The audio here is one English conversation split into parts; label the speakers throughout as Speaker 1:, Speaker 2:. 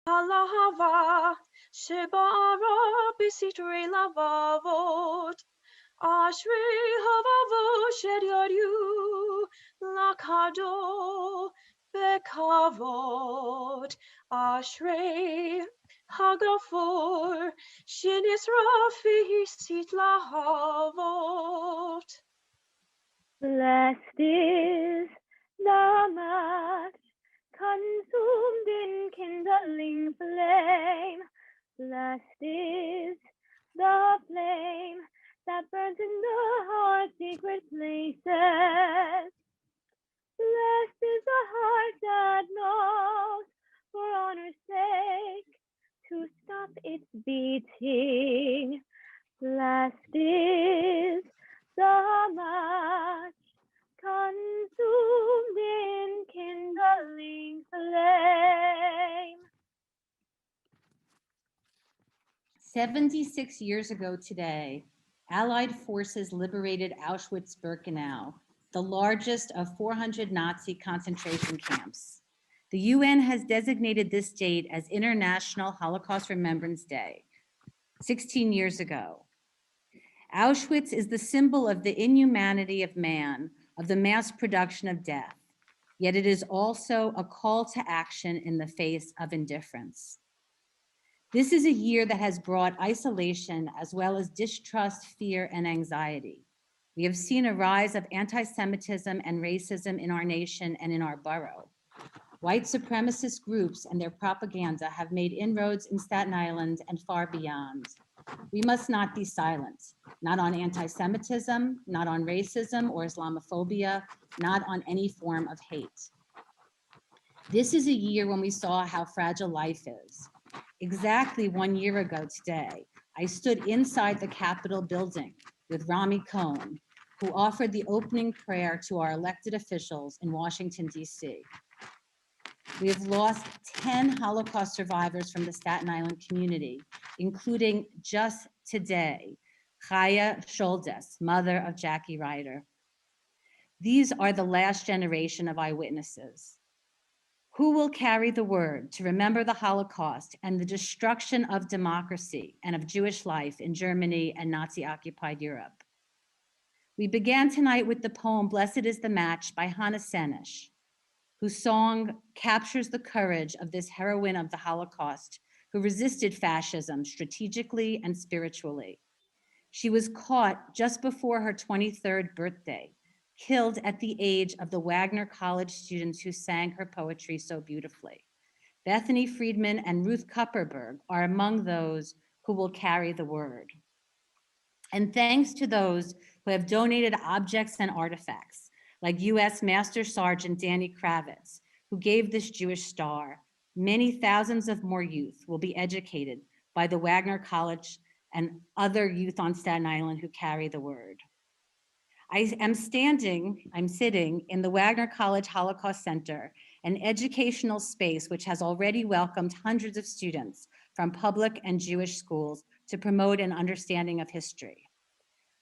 Speaker 1: הלהבה שבערה בסתרי לבבות, אשרי הבבות שירדו לכדור בכבוד, אשרי הגפור שנשרף והסית להבות.
Speaker 2: Blessed is the match consumed in kindling flame. Blessed is the flame that burns in the heart's secret places. Blessed is the heart that knows, for honor's sake, to stop its beating. Blessed is the match consumed in kindling flame.
Speaker 3: 76 years ago today, Allied forces liberated Auschwitz-Birkenau, the largest of 400 Nazi concentration camps. The UN has designated this date as International Holocaust Remembrance Day, 16 years ago. Auschwitz is the symbol of the inhumanity of man, of the mass production of death, yet it is also a call to action in the face of indifference. This is a year that has brought isolation as well as distrust, fear, and anxiety. We have seen a rise of anti-Semitism and racism in our nation and in our borough. White supremacist groups and their propaganda have made inroads in Staten Island and far beyond. We must not be silent, not on anti-Semitism, not on racism or Islamophobia, not on any form of hate. This is a year when we saw how fragile life is. Exactly 1 year ago today, I stood inside the Capitol building with Rami Cohen, who offered the opening prayer to our elected officials in Washington, D.C. We have lost 10 Holocaust survivors from the Staten Island community, including just today, Chaya Sholdes, mother of Jackie Ryder. These are the last generation of eyewitnesses. Who will carry the word to remember the Holocaust and the destruction of democracy and of Jewish life in Germany and Nazi-occupied Europe? We began tonight with the poem Blessed is the Match by Hannah Senesh, whose song captures the courage of this heroine of the Holocaust who resisted fascism strategically and spiritually. She was caught just before her 23rd birthday, killed at the age of the Wagner College students who sang her poetry so beautifully. Bethany Friedman and Ruth Kupperberg are among those who will carry the word. And thanks to those who have donated objects and artifacts, like U.S. Master Sergeant Danny Kravitz, who gave this Jewish star, many thousands of more youth will be educated by the Wagner College and other youth on Staten Island who carry the word. I'm sitting in the Wagner College Holocaust Center, an educational space which has already welcomed hundreds of students from public and Jewish schools to promote an understanding of history.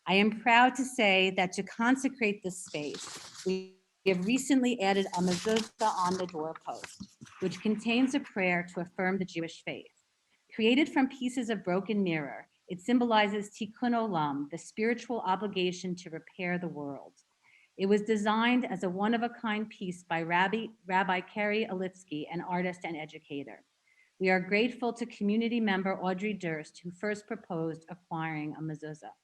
Speaker 3: I am proud to say that to consecrate this space, we have recently added a mezuzah on the doorpost, which contains a prayer to affirm the Jewish faith. Created from pieces of broken mirror, it symbolizes tikkun olam, the spiritual obligation to repair the world. It was designed as a one-of-a-kind piece by Rabbi Kerry Alitsky, an artist and educator. We are grateful to community member Audrey Durst, who first proposed acquiring a mezuzah.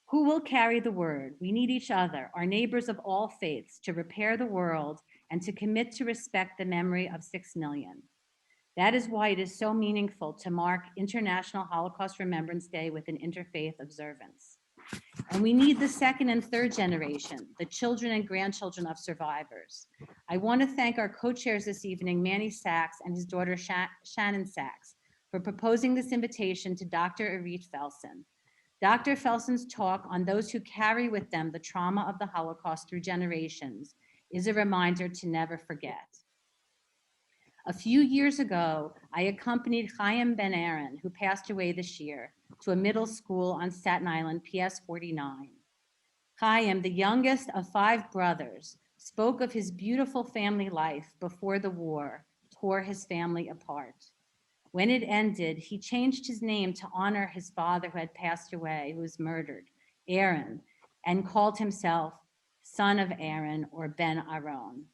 Speaker 3: Who will carry the word? We need each other, our neighbors of all faiths, to repair the world and to commit to respect the memory of 6 million. That is why it is so meaningful to mark International Holocaust Remembrance Day with an interfaith observance. And we need the second and third generation, the children and grandchildren of survivors. I want to thank our co-chairs this evening, Manny Sachs and his daughter Shannon Sachs, for proposing this invitation to Dr. Irit Felsen. Dr. Felsen's talk on those who carry with them the trauma of the Holocaust through generations is a reminder to never forget. A few years ago, I accompanied Chaim Ben Aaron, who passed away this year, to a middle school on Staten Island, PS 49. Chaim, the youngest of 5 brothers, spoke of his beautiful family life before the war, tore his family apart. When it ended, he changed his name to honor his father who had passed away, who was murdered, Aaron, and called himself son of Aaron or Ben Aaron.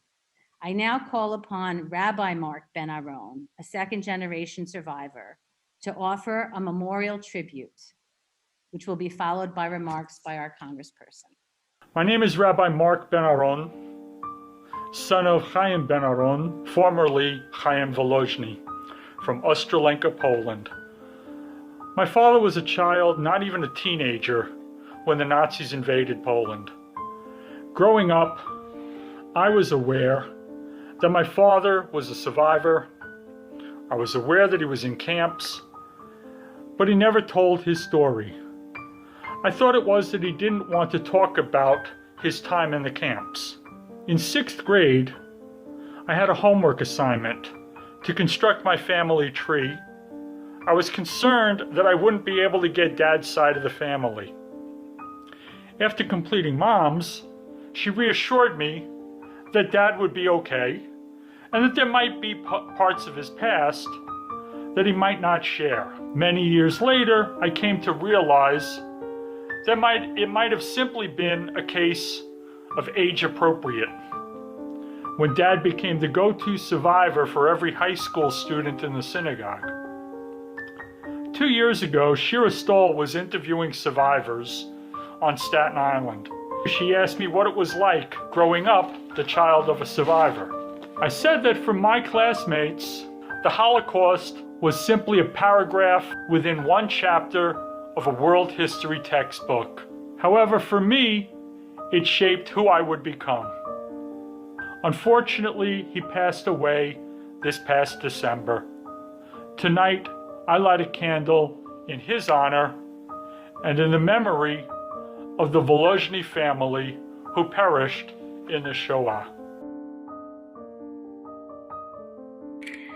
Speaker 3: I now call upon Rabbi Mark Ben Aaron, a second-generation survivor, to offer a memorial tribute, which will be followed by remarks by our congressperson.
Speaker 4: My name is Rabbi Mark Ben Aaron, son of Chaim Ben Aaron, formerly Chaim Volozhny, from Ostrolenka, Poland. My father was a child, not even a teenager, when the Nazis invaded Poland. Growing up, I was aware that my father was a survivor. I was aware that he was in camps, but he never told his story. I thought it was that he didn't want to talk about his time in the camps. In 6th grade, I had a homework assignment to construct my family tree. I was concerned that I wouldn't be able to get Dad's side of the family. After completing Mom's, she reassured me that Dad would be okay and that there might be parts of his past that he might not share. Many years later, I came to realize that it might have simply been a case of age appropriate. When Dad became the go-to survivor for every high school student in the synagogue. 2 years ago, Shira Stoll was interviewing survivors on Staten Island. She asked me what it was like growing up the child of a survivor. I said that for my classmates, the Holocaust was simply a paragraph within one chapter of a world history textbook. However, for me, it shaped who I would become. Unfortunately, he passed away this past December. Tonight, I light a candle in his honor and in the memory of the Volozhny family who perished in the Shoah.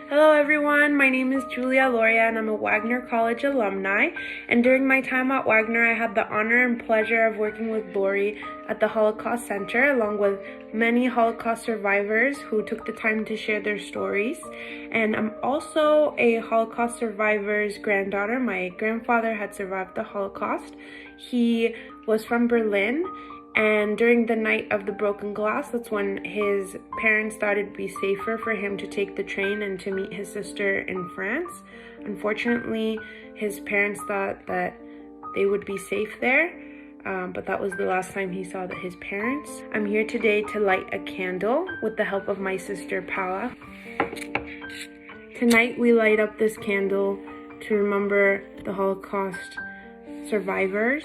Speaker 5: Hello everyone, my name is Julia Loria and I'm a Wagner College alumni, and during my time at Wagner I had the honor and pleasure of working with Lori at the Holocaust Center along with many Holocaust survivors who took the time to share their stories. And I'm also a Holocaust survivor's granddaughter. My grandfather had survived the Holocaust. He was from Berlin, and during the night of the broken glass, that's when his parents thought it'd be safer for him to take the train and to meet his sister in France. Unfortunately, his parents thought that they would be safe there, but that was the last time he saw his parents. I'm here today to light a candle with the help of my sister Paula. Tonight we light up this candle to remember the Holocaust survivors,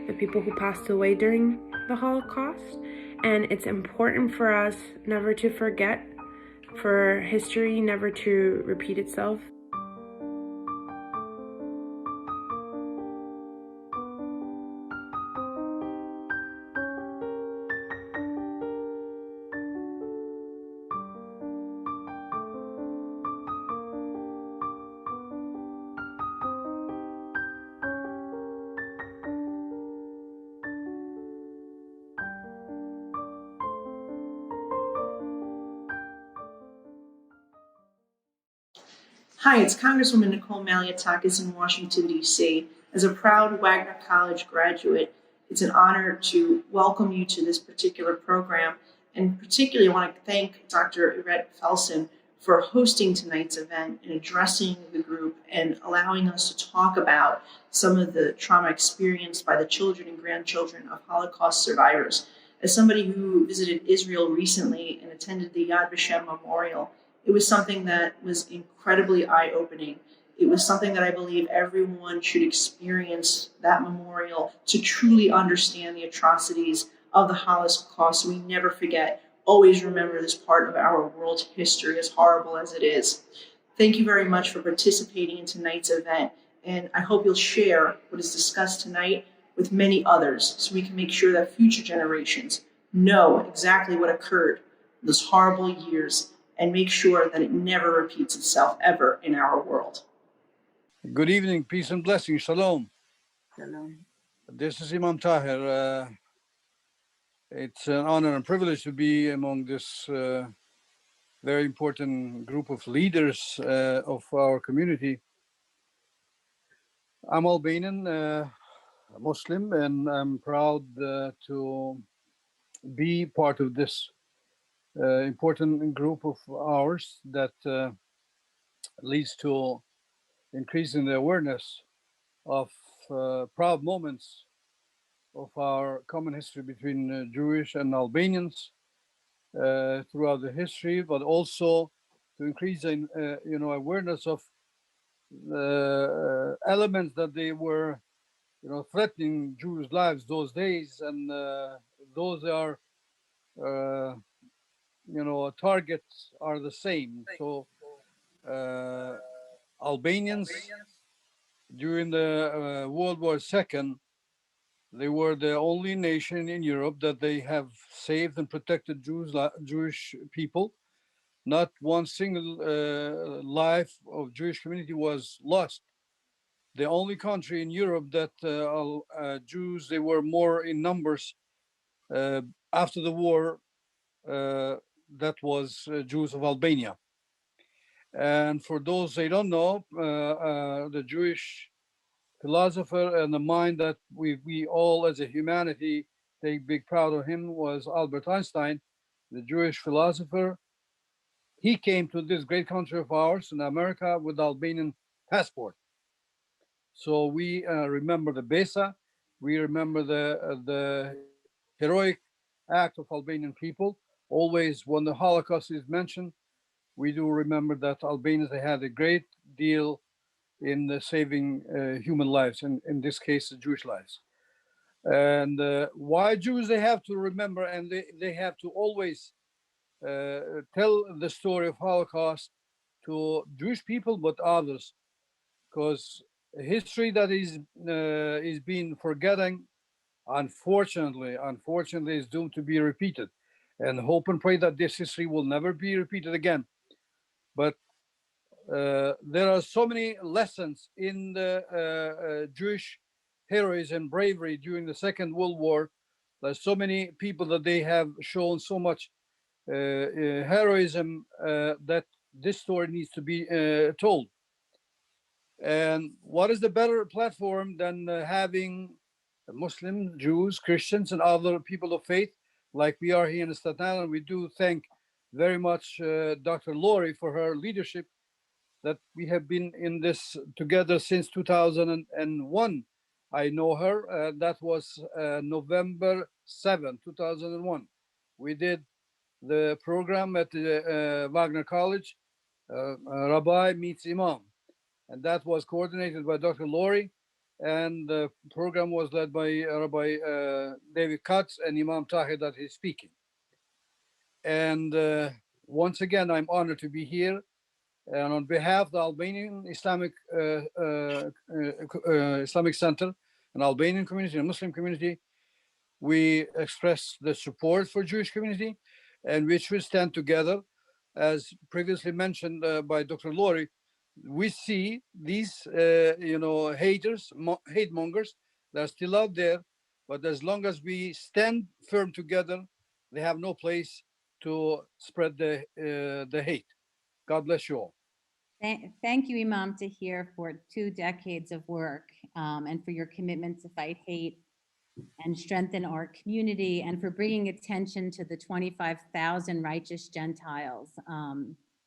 Speaker 5: the people who passed away during the Holocaust. And it's important for us never to forget, for history never to repeat itself.
Speaker 6: Hi, it's Congresswoman Nicole Maliotakis in Washington, D.C. As a proud Wagner College graduate, it's an honor to welcome you to this particular program. And particularly, I want to thank Dr. Yvette Felsen for hosting tonight's event and addressing the group and allowing us to talk about some of the trauma experienced by the children and grandchildren of Holocaust survivors. As somebody who visited Israel recently and attended the Yad Vashem Memorial, it was something that was incredibly eye-opening. It was something that I believe everyone should experience, that memorial, to truly understand the atrocities of the Holocaust. So we never forget, always remember this part of our world history, as horrible as it is. Thank you very much for participating in tonight's event. And I hope you'll share what is discussed tonight with many others so we can make sure that future generations know exactly what occurred in those horrible years and make sure that it never repeats itself ever in our world.
Speaker 7: Good evening, peace and blessings. Shalom.
Speaker 6: Shalom.
Speaker 7: This is Imam Tahir. It's an honor and privilege to be among this very important group of leaders of our community. I'm Albanian, Muslim, and I'm proud to be part of this important group of ours that leads to increasing the awareness of proud moments of our common history between Jewish and Albanians throughout the history, but also to increase awareness of elements that they were threatening Jewish lives those days, and those are targets are the same. So Albanians during the World War II, they were the only nation in Europe that they have saved and protected Jewish people. Not one single life of Jewish community was lost. The only country in Europe that Jews, they were more in numbers uh, after the war, that was Jews of Albania. And for those they don't know, the Jewish philosopher and the mind that we all as a humanity take big proud of him was Albert Einstein, the Jewish philosopher. He came to this great country of ours in America with Albanian passport. So we remember the Besa, we remember the heroic act of Albanian people. Always when the Holocaust is mentioned, we do remember that Albanians, they had a great deal in saving human lives, and in this case, the Jewish lives. And why Jews, they have to remember, and they have to always tell the story of Holocaust to Jewish people, but others, because history that is being forgetting, unfortunately, is doomed to be repeated. And hope and pray that this history will never be repeated again. But there are so many lessons in the Jewish heroism and bravery during the Second World War. There's so many people that they have shown so much heroism that this story needs to be told. And what is the better platform than having Muslims, Jews, Christians, and other people of faith like we are here in Staten Island? We do thank very much Dr. Lori for her leadership, that we have been in this together since 2001. I know her. That was November 7, 2001. We did the program at the Wagner College, Rabbi Meets Imam. And that was coordinated by Dr. Lori. And the program was led by Rabbi David Katz and Imam Tahir that is speaking. And once again, I'm honored to be here. And on behalf of the Albanian Islamic Center, an Albanian community, and Muslim community, we express the support for Jewish community, and which we stand together. As previously mentioned by Dr. Lori, we see these, haters, hate mongers, they're still out there, but as long as we stand firm together, they have no place to spread the hate. God bless you all.
Speaker 3: Thank you, Imam Tahir, for 2 decades of work and for your commitment to fight hate and strengthen our community, and for bringing attention to the 25,000 righteous Gentiles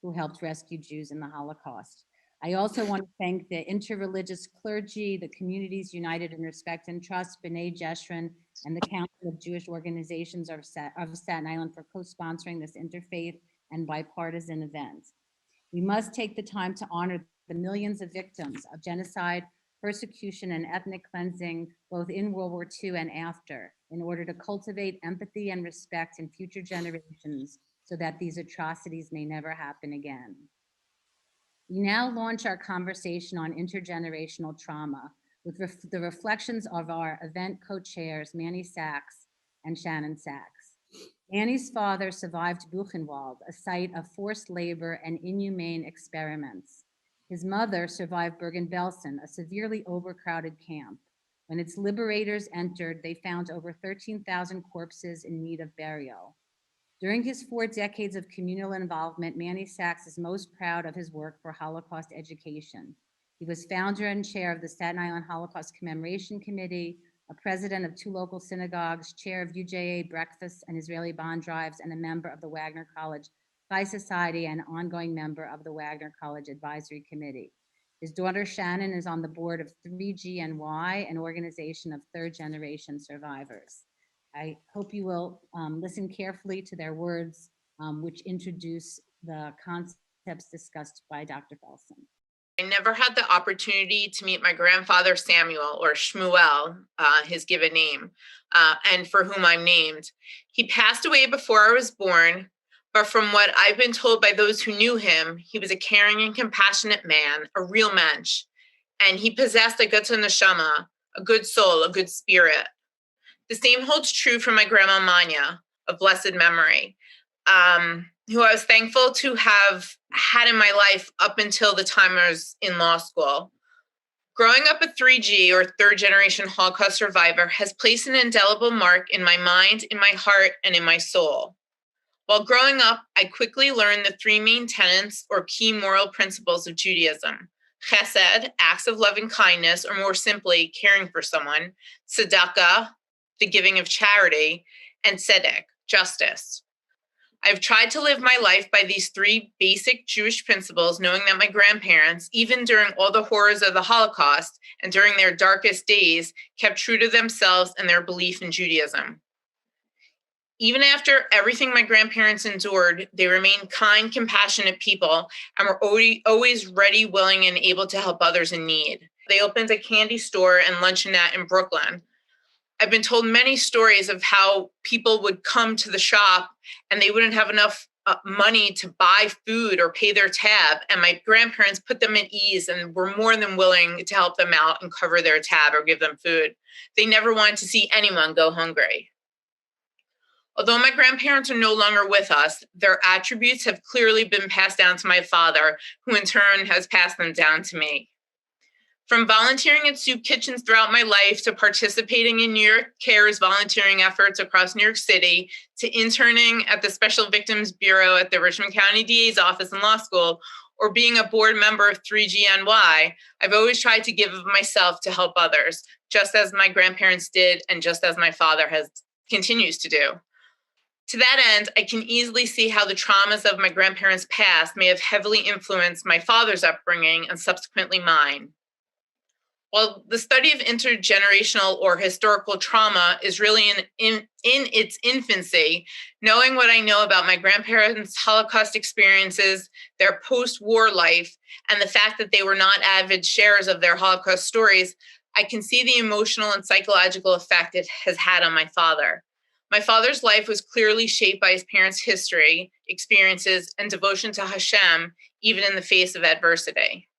Speaker 3: who helped rescue Jews in the Holocaust. I also want to thank the interreligious clergy, the Communities United in Respect and Trust, B'nai Jeshurun, and the Council of Jewish Organizations of Staten Island for co-sponsoring this interfaith and bipartisan event. We must take the time to honor the millions of victims of genocide, persecution, and ethnic cleansing, both in World War II and after, in order to cultivate empathy and respect in future generations so that these atrocities may never happen again. We now launch our conversation on intergenerational trauma with the reflections of our event co-chairs, Manny Sachs and Shannon Sachs. Annie's father survived Buchenwald, a site of forced labor and inhumane experiments. His mother survived Bergen-Belsen, a severely overcrowded camp. When its liberators entered, they found over 13,000 corpses in need of burial. During his 4 decades of communal involvement, Manny Sachs is most proud of his work for Holocaust education. He was founder and chair of the Staten Island Holocaust Commemoration Committee, a president of 2 local synagogues, chair of UJA breakfasts and Israeli bond drives, and a member of the Wagner College Phi Society and ongoing member of the Wagner College Advisory Committee. His daughter Shannon is on the board of 3GNY, an organization of third-generation survivors. I hope you will listen carefully to their words, which introduce the concepts discussed by Dr. Felsen.
Speaker 8: I never had the opportunity to meet my grandfather Samuel, or Shmuel, his given name, and for whom I'm named. He passed away before I was born, but from what I've been told by those who knew him, he was a caring and compassionate man, a real mensch, and he possessed a gutsa neshama, a good soul, a good spirit. The same holds true for my grandma Manya, of blessed memory, who I was thankful to have had in my life up until the time I was in law school. Growing up a 3G, or third generation Holocaust survivor, has placed an indelible mark in my mind, in my heart, and in my soul. While growing up, I quickly learned the 3 main tenets or key moral principles of Judaism: chesed, acts of loving kindness, or more simply, caring for someone; tzedakah, the giving of charity; and tzedek, justice. I've tried to live my life by these 3 basic Jewish principles, knowing that my grandparents, even during all the horrors of the Holocaust and during their darkest days, kept true to themselves and their belief in Judaism. Even after everything my grandparents endured, they remained kind, compassionate people and were always ready, willing, and able to help others in need. They opened a candy store and luncheonette in Brooklyn. I've been told many stories of how people would come to the shop and they wouldn't have enough money to buy food or pay their tab. And my grandparents put them at ease and were more than willing to help them out and cover their tab or give them food. They never wanted to see anyone go hungry. Although my grandparents are no longer with us, their attributes have clearly been passed down to my father, who in turn has passed them down to me. From volunteering at soup kitchens throughout my life to participating in New York Cares volunteering efforts across New York City, to interning at the Special Victims Bureau at the Richmond County DA's office in law school, or being a board member of 3GNY, I've always tried to give of myself to help others, just as my grandparents did and just as my father continues to do. To that end, I can easily see how the traumas of my grandparents' past may have heavily influenced my father's upbringing and subsequently mine. While the study of intergenerational or historical trauma is really in its infancy, knowing what I know about my grandparents' Holocaust experiences, their post-war life, and the fact that they were not avid sharers of their Holocaust stories, I can see the emotional and psychological effect it has had on my father. My father's life was clearly shaped by his parents' history, experiences, and devotion to Hashem, even in the face of adversity.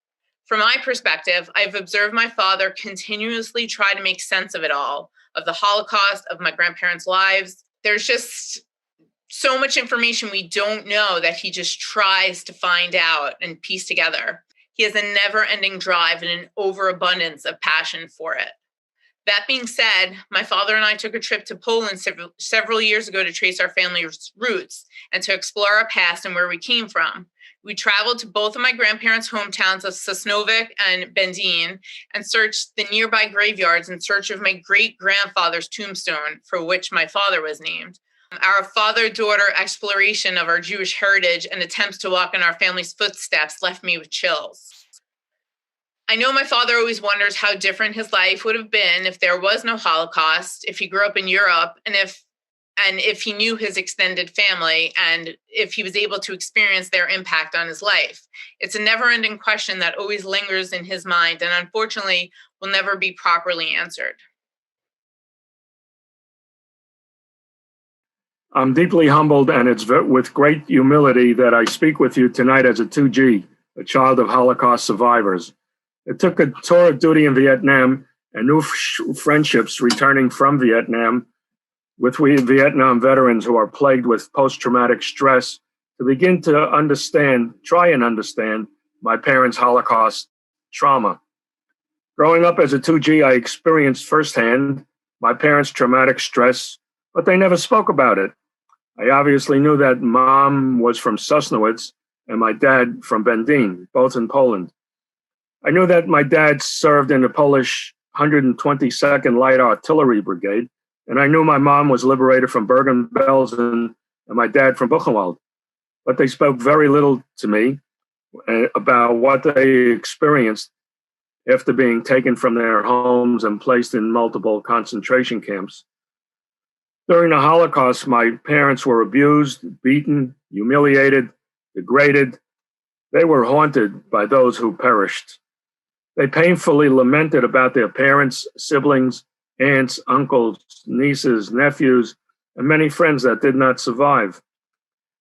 Speaker 8: From my perspective, I've observed my father continuously try to make sense of it all, of the Holocaust, of my grandparents' lives. There's just so much information we don't know that he just tries to find out and piece together. He has a never-ending drive and an overabundance of passion for it. That being said, my father and I took a trip to Poland several years ago to trace our family's roots and to explore our past and where we came from. We traveled to both of my grandparents' hometowns of Sosnowiec and Będzin and searched the nearby graveyards in search of my great-grandfather's tombstone, for which my father was named. Our father-daughter exploration of our Jewish heritage and attempts to walk in our family's footsteps left me with chills. I know my father always wonders how different his life would have been if there was no Holocaust, if he grew up in Europe, and if he knew his extended family, and if he was able to experience their impact on his life. It's a never-ending question that always lingers in his mind and unfortunately will never be properly answered.
Speaker 9: I'm deeply humbled, and it's with great humility that I speak with you tonight as a 2G, a child of Holocaust survivors. It took a tour of duty in Vietnam and new friendships returning from Vietnam with Vietnam veterans who are plagued with post-traumatic stress to begin to try and understand my parents' Holocaust trauma. Growing up as a 2G, I experienced firsthand my parents' traumatic stress, but they never spoke about it. I obviously knew that Mom was from Sosnowitz and my dad from Bendin, both in Poland. I knew that my dad served in the Polish 122nd Light Artillery Brigade, and I knew my mom was liberated from Bergen-Belsen and my dad from Buchenwald. But they spoke very little to me about what they experienced after being taken from their homes and placed in multiple concentration camps. During the Holocaust, my parents were abused, beaten, humiliated, degraded. They were haunted by those who perished. They painfully lamented about their parents, siblings, aunts, uncles, nieces, nephews, and many friends that did not survive.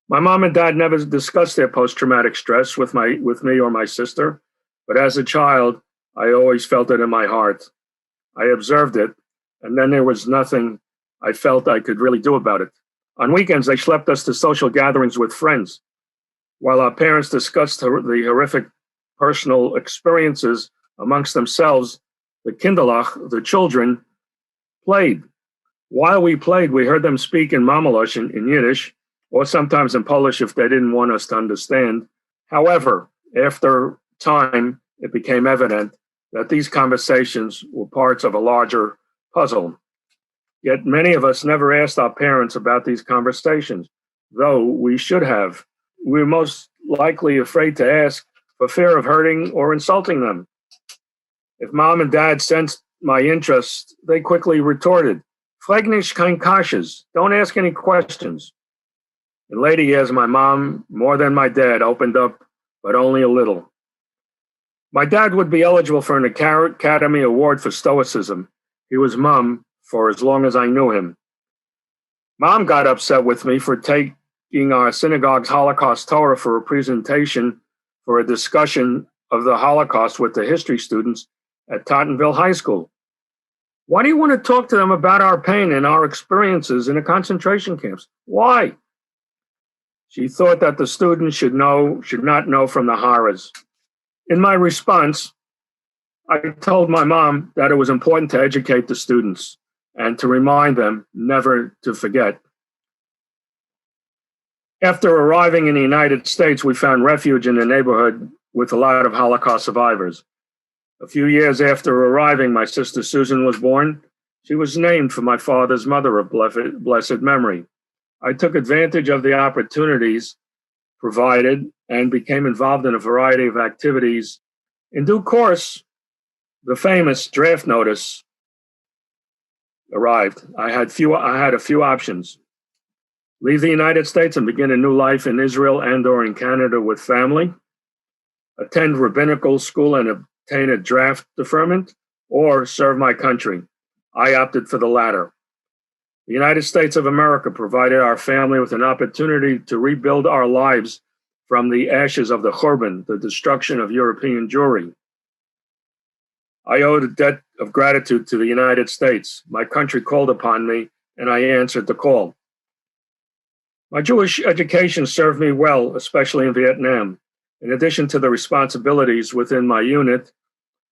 Speaker 9: My mom and dad never discussed their post-traumatic stress with me or my sister, but as a child, I always felt it in my heart. I observed it, and then there was nothing I felt I could really do about it. On weekends, they schlepped us to social gatherings with friends. While our parents discussed the horrific personal experiences amongst themselves, the Kinderlach, the children, played. While we played, we heard them speak in Mamelush, in Yiddish, or sometimes in Polish if they didn't want us to understand. However, after time, it became evident that these conversations were parts of a larger puzzle. Yet many of us never asked our parents about these conversations, though we should have. We were most likely afraid to ask for fear of hurting or insulting them. If Mom and Dad sensed my interest, they quickly retorted, "Frag nicht kein Kasches, don't ask any questions." In later years, my mom, more than my dad, opened up, but only a little. My dad would be eligible for an Academy Award for Stoicism. He was mum for as long as I knew him. Mom got upset with me for taking our synagogue's Holocaust Torah for a presentation for a discussion of the Holocaust with the history students at Tottenville High School. Why do you want to talk to them about our pain and our experiences in the concentration camps? Why? She thought that the students should not know from the horrors. In my response, I told my mom that it was important to educate the students and to remind them never to forget. After arriving in the United States, we found refuge in the neighborhood with a lot of Holocaust survivors. A few years after arriving, my sister Susan was born. She was named for my father's mother of blessed memory. I took advantage of the opportunities provided and became involved in a variety of activities. In due course, the famous draft notice arrived. I had a few options: leave the United States and begin a new life in Israel and/or in Canada with family, attend rabbinical school and obtain a draft deferment, or serve my country. I opted for the latter. The United States of America provided our family with an opportunity to rebuild our lives from the ashes of the Churban, the destruction of European Jewry. I owed a debt of gratitude to the United States. My country called upon me, and I answered the call. My Jewish education served me well, especially in Vietnam. In addition to the responsibilities within my unit,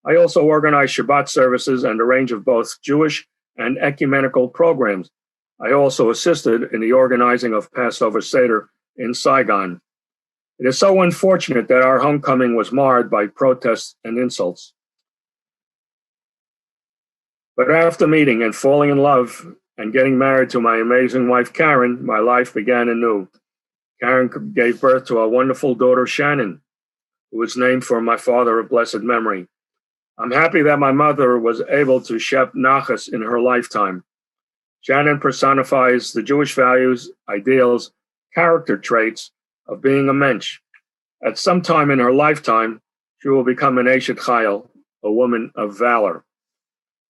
Speaker 9: I also organized Shabbat services and a range of both Jewish and ecumenical programs. I also assisted in the organizing of Passover Seder in Saigon. It is so unfortunate that our homecoming was marred by protests and insults. But after meeting and falling in love and getting married to my amazing wife, Karen, my life began anew. Karen gave birth to our wonderful daughter, Shannon, who was named for my father of blessed memory. I'm happy that my mother was able to shep nachas in her lifetime. Shannon personifies the Jewish values, ideals, character traits of being a mensch. At some time in her lifetime, she will become an Eshet Chayil, a woman of valor.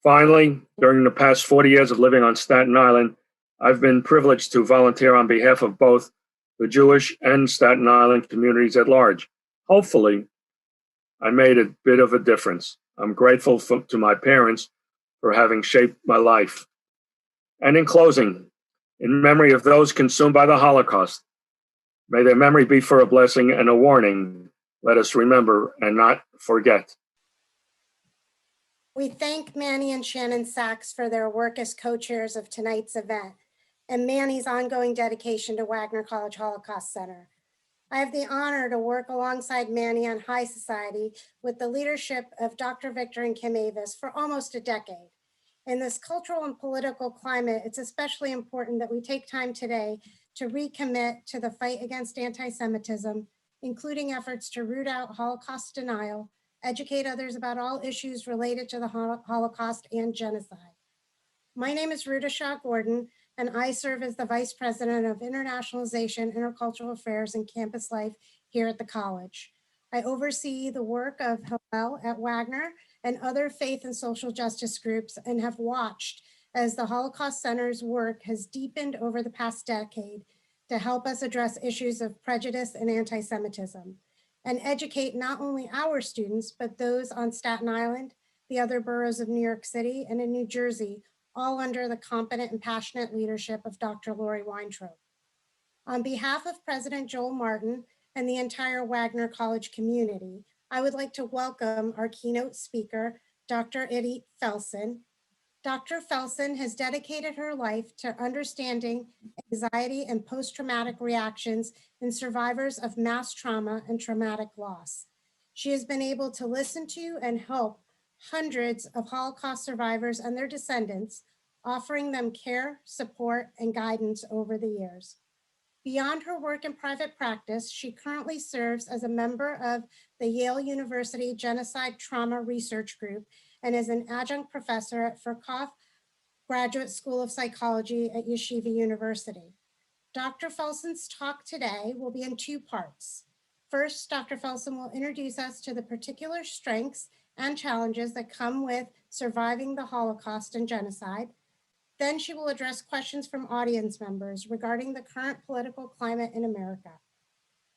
Speaker 9: Finally, during the past 40 years of living on Staten Island, I've been privileged to volunteer on behalf of both the Jewish and Staten Island communities at large. Hopefully, I made a bit of a difference. I'm grateful to my parents for having shaped my life. And in closing, in memory of those consumed by the Holocaust, may their memory be for a blessing and a warning. Let us remember and not forget.
Speaker 10: We thank Manny and Shannon Sachs for their work as co-chairs of tonight's event. and Manny's ongoing dedication to Wagner College Holocaust Center. I have the honor to work alongside Manny on High Society with the leadership of Dr. Victor and Kim Avis for almost a decade. In this cultural and political climate, it's especially important that we take time today to recommit to the fight against anti-Semitism, including efforts to root out Holocaust denial, educate others about all issues related to the Holocaust and genocide. My name is Ruta Shaw Gordon, and I serve as the Vice President of Internationalization, Intercultural Affairs, and Campus Life here at the college. I oversee the work of Hillel at Wagner and other faith and social justice groups, and have watched as the Holocaust Center's work has deepened over the past decade to help us address issues of prejudice and anti-Semitism, and educate not only our students, but those on Staten Island, the other boroughs of New York City, and in New Jersey, all under the competent and passionate leadership of Dr. Lori Weintraub. On behalf of President Joel Martin and the entire Wagner College community, I would like to welcome our keynote speaker, Dr. Idit Felsen. Dr. Felsen has dedicated her life to understanding anxiety and post-traumatic reactions in survivors of mass trauma and traumatic loss. She has been able to listen to and help hundreds of Holocaust survivors and their descendants, offering them care, support, and guidance over the years. Beyond her work in private practice, she currently serves as a member of the Yale University Genocide Trauma Research Group and is an adjunct professor at Furkoff Graduate School of Psychology at Yeshiva University. Dr. Felsen's talk today will be in two parts. First, Dr. Felsen will introduce us to the particular strengths and challenges that come with surviving the Holocaust and genocide. Then she will address questions from audience members regarding the current political climate in America.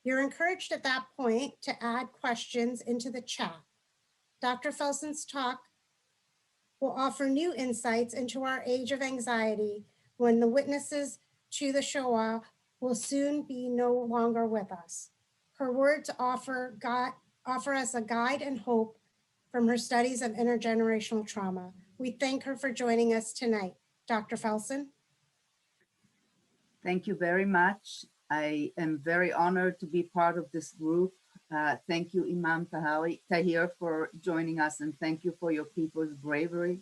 Speaker 10: You're encouraged at that point to add questions into the chat. Dr. Felsen's talk will offer new insights into our age of anxiety when the witnesses to the Shoah will soon be no longer with us. Her words offer us a guide and hope from her studies of intergenerational trauma. We thank her for joining us tonight. Dr. Felsen.
Speaker 11: Thank you very much. I am very honored to be part of this group. Thank you, Imam Tahir, for joining us, and thank you for your people's bravery.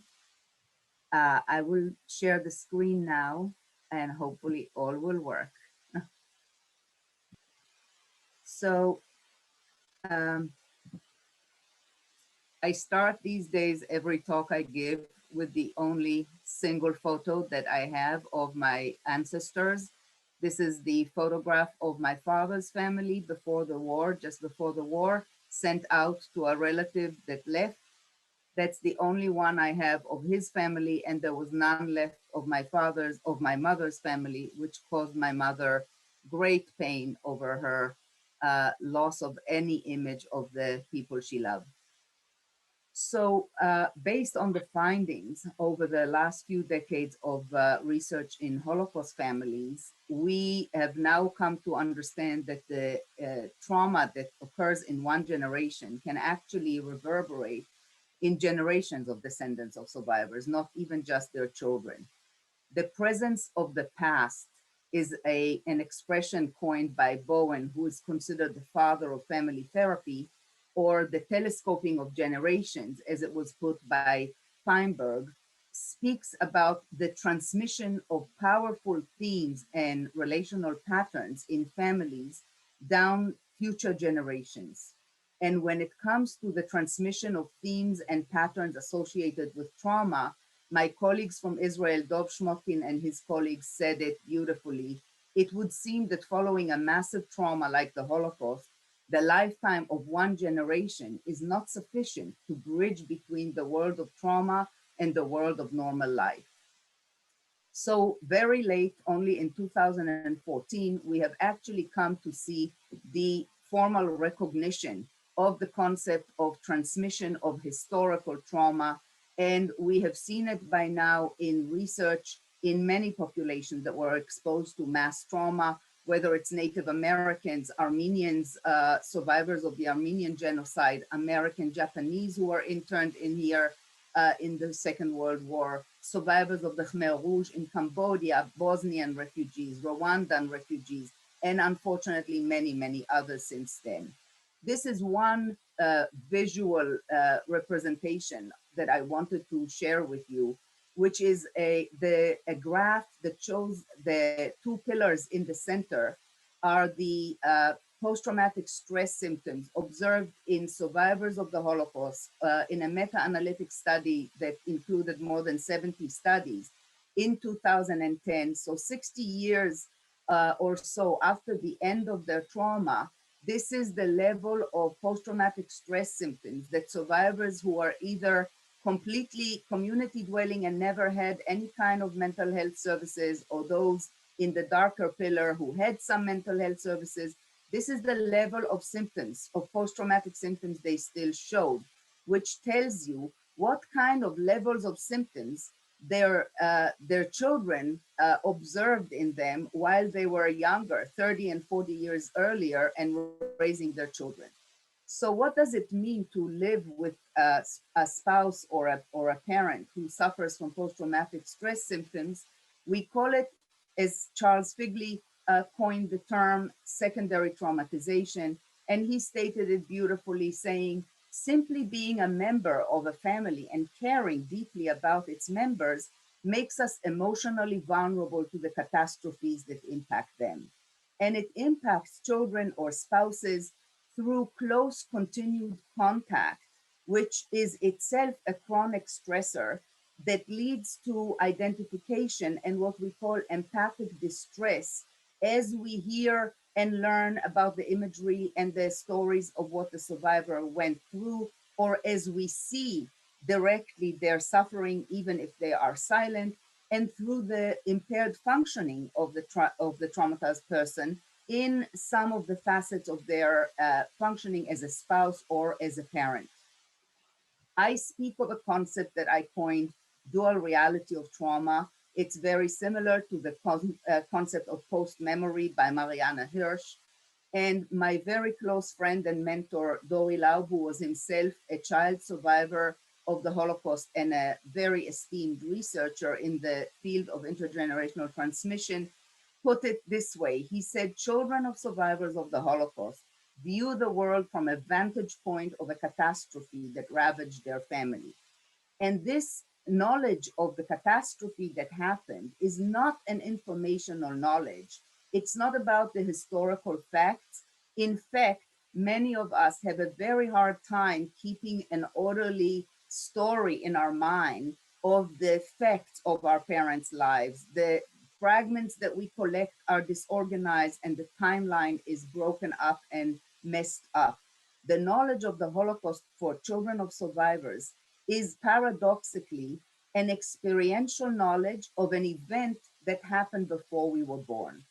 Speaker 11: I will share the screen now, and hopefully all will work. So I start these days every talk I give with the only single photo that I have of my ancestors. This is the photograph of my father's family before the war, just before the war, sent out to a relative that left. That's the only one I have of his family, and there was none left of my mother's family, which caused my mother great pain over her loss of any image of the people she loved. So based on the findings over the last few decades of research in Holocaust families, we have now come to understand that the trauma that occurs in one generation can actually reverberate in generations of descendants of survivors, not even just their children. The presence of the past is an expression coined by Bowen, who is considered the father of family therapy, or the telescoping of generations, as it was put by Feinberg, speaks about the transmission of powerful themes and relational patterns in families down future generations. And when it comes to the transmission of themes and patterns associated with trauma, my colleagues from Israel, Dov Shmotkin and his colleagues said it beautifully. It would seem that following a massive trauma like the Holocaust, the lifetime of one generation is not sufficient to bridge between the world of trauma and the world of normal life. So very late, only in 2014, we have actually come to see the formal recognition of the concept of transmission of historical trauma. And we have seen it by now in research in many populations that were exposed to mass trauma, whether it's Native Americans, Armenians, survivors of the Armenian genocide, American Japanese who were interned in here in the Second World War, survivors of the Khmer Rouge in Cambodia, Bosnian refugees, Rwandan refugees, and unfortunately many, many others since then. This is one visual representation that I wanted to share with you, which is a graph that shows the two pillars in the center are the post-traumatic stress symptoms observed in survivors of the Holocaust in a meta-analytic study that included more than 70 studies in 2010. So 60 years or so after the end of their trauma, this is the level of post-traumatic stress symptoms that survivors who are either completely community dwelling and never had any kind of mental health services, or those in the darker pillar who had some mental health services, this is the level of symptoms, of post-traumatic symptoms they still showed, which tells you what kind of levels of symptoms their children observed in them while they were younger, 30 and 40 years earlier, and raising their children. So what does it mean to live with a spouse or a parent who suffers from post-traumatic stress symptoms? We call it, as Charles Figley coined the term, secondary traumatization. And he stated it beautifully, saying, simply being a member of a family and caring deeply about its members makes us emotionally vulnerable to the catastrophes that impact them. And it impacts children or spouses through close continued contact, which is itself a chronic stressor that leads to identification and what we call empathic distress as we hear and learn about the imagery and the stories of what the survivor went through, or as we see directly their suffering, even if they are silent, and through the impaired functioning of the traumatized person in some of the facets of their functioning as a spouse or as a parent. I speak of a concept that I coined dual reality of trauma. It's very similar to the concept of post-memory by Mariana Hirsch. And my very close friend and mentor, Dori Lau, who was himself a child survivor of the Holocaust and a very esteemed researcher in the field of intergenerational transmission, put it this way. He said, children of survivors of the Holocaust view the world from a vantage point of a catastrophe that ravaged their family. And this knowledge of the catastrophe that happened is not an informational knowledge. It's not about the historical facts. In fact, many of us have a very hard time keeping an orderly story in our mind of the effects of our parents' lives. The fragments that we collect are disorganized and the timeline is broken up and messed up. The knowledge of the Holocaust for children of survivors is paradoxically an experiential knowledge of an event that happened before we were born.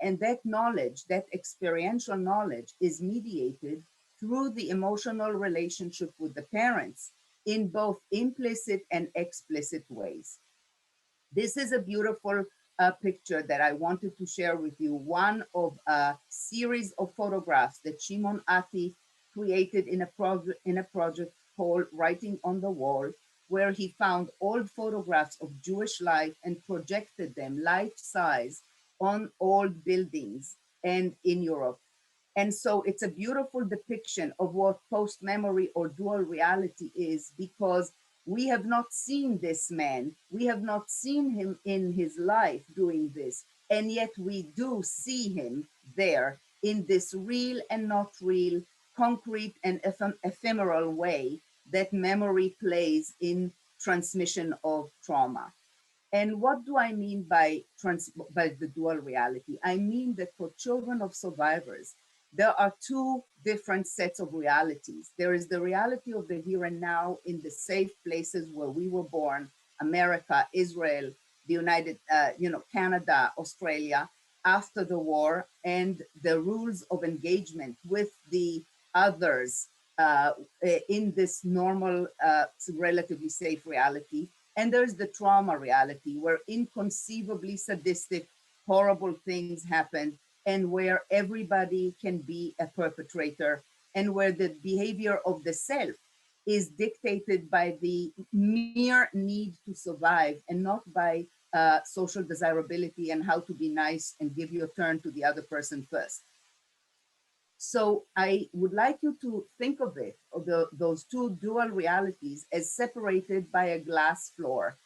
Speaker 11: And that knowledge, that experiential knowledge, is mediated through the emotional relationship with the parents in both implicit and explicit ways. This is a beautiful picture that I wanted to share with you, one of a series of photographs that Shimon Ati created in a project called Writing on the Wall, where he found old photographs of Jewish life and projected them life-size on old buildings and in Europe. And so it's a beautiful depiction of what post-memory or dual reality is, because we have not seen this man, we have not seen him in his life doing this, and yet we do see him there in this real and not real, concrete and ephemeral way that memory plays in transmission of trauma. And what do I mean by the dual reality? I mean that for children of survivors, there are two different sets of realities. There is the reality of the here and now in the safe places where we were born, America, Israel, the Canada, Australia, after the war, and the rules of engagement with the others in this normal, relatively safe reality. And there's the trauma reality where inconceivably sadistic, horrible things happen, and where everybody can be a perpetrator, and where the behavior of the self is dictated by the mere need to survive and not by social desirability and how to be nice and give your turn to the other person first. So I would like you to think of it, of those two dual realities, as separated by a glass floor.